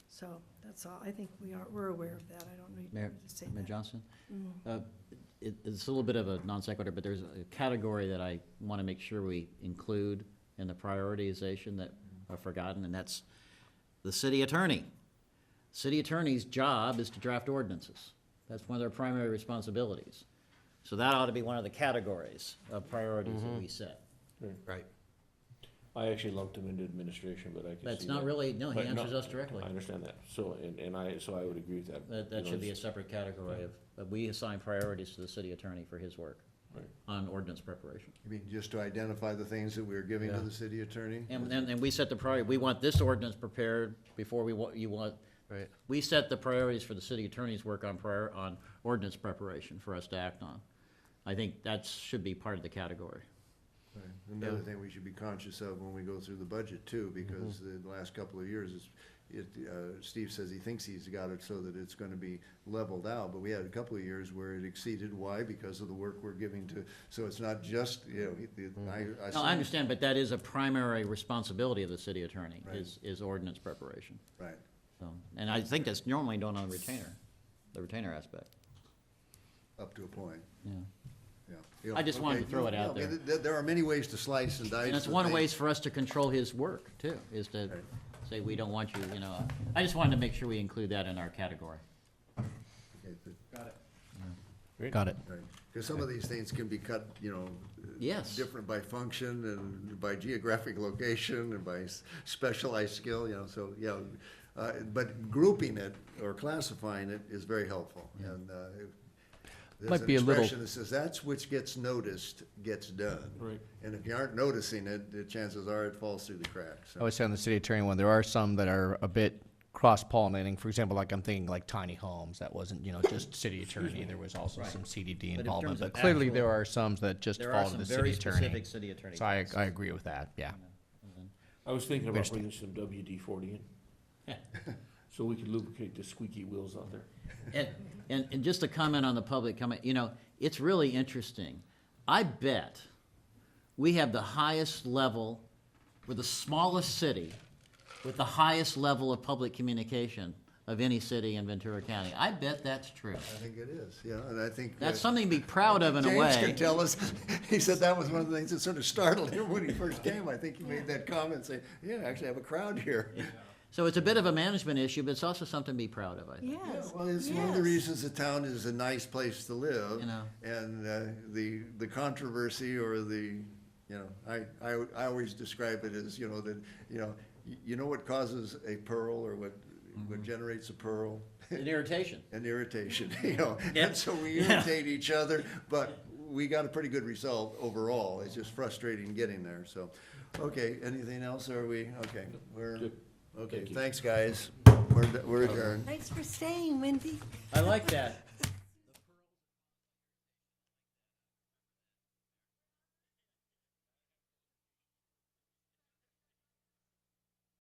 So that's all. I think we're aware of that. I don't need Mayor, to say Mayor that. Johnson? It's a little bit of a non sequitur, but there's a category that I want to make sure we include in the prioritization that I've forgotten, and that's the city attorney. City attorney's job is to draft ordinances. That's one of their primary responsibilities. So that ought to be one of the categories of priorities that we set. Right. I actually lumped him into administration, but I can see That's not that. really, no, he But answers us directly. I understand that, so I would agree with that. That should be a separate category of we assign priorities to the city attorney for his work Right. on ordinance preparation. You mean just to identify the things that we're giving to Yeah. the city attorney? And we set the priority, we want this ordinance prepared before you want, Right. we set the priorities for the city attorney's work on ordinance preparation for us to act on. I think that should be part of the category. Right. Another thing we should be conscious of when we go through the budget too, because the last couple of years, Steve says he thinks he's got it so that it's gonna be leveled out, but we had a couple of years where it exceeded. Why? Because of the work we're giving to, so it's not just, I. No, I understand, but that is a primary responsibility of the city attorney, Right. is ordinance preparation. Right. So, and I think that's normally done on the retainer aspect, Up to a point, yeah. yeah. I just wanted to Okay, throw it no, out no, there. There are many ways to slice and dice. And it's the one thing. ways for us to control his work, too, is to Right. say, we don't want you, I just wanted to make sure we include that in our category. Okay, but- Got it. Right, because some of these things can be cut, Yes. different by function and by geographic location and by specialized skill, so, but grouping it or classifying it is very helpful. And there's Might an be a little- expression that says, that's which gets noticed, gets done. Right. And if you aren't noticing it, the chances are it falls through the cracks. I would say on the city attorney one, there are some that are a bit cross-pollinating. For example, like I'm thinking like tiny homes, that wasn't, just city attorney. There was also some CDD in involvement. terms But of clearly actual- there are some that just There are fall to some the very city attorney. specific city attorney. So I agree with that, yeah. I was thinking about Understand. bringing some WD-40 in, so we could lubricate the squeaky wheels out there. And just a comment on the public comment, it's really interesting. I bet we have the highest level, we're the smallest city with the highest level of public communication of any city in Ventura County. I bet that's true. I think it is, yeah, and I think. That's something to be proud of in a James way. can tell us, he said that was one of the things that sort of startled him when he first came. I think he made that comment, saying, yeah, I actually have a crowd here. So it's a bit of a management issue, but it's also something to be proud of, I think. Yes. Well, it's one of the yes. reasons the town is a nice place to live. You know. And the controversy or the, you know, I always describe it as, you know, that, you know what causes a pearl or what generates a pearl? An irritation. An irritation, you know. Yep. And so we Yeah. irritate each other, but we got a pretty good result overall. It's just frustrating getting there, so. Okay, anything else, or are we, okay, okay, Thank you. thanks, guys. We're adjourned. Thanks for staying, Wendy. I like that.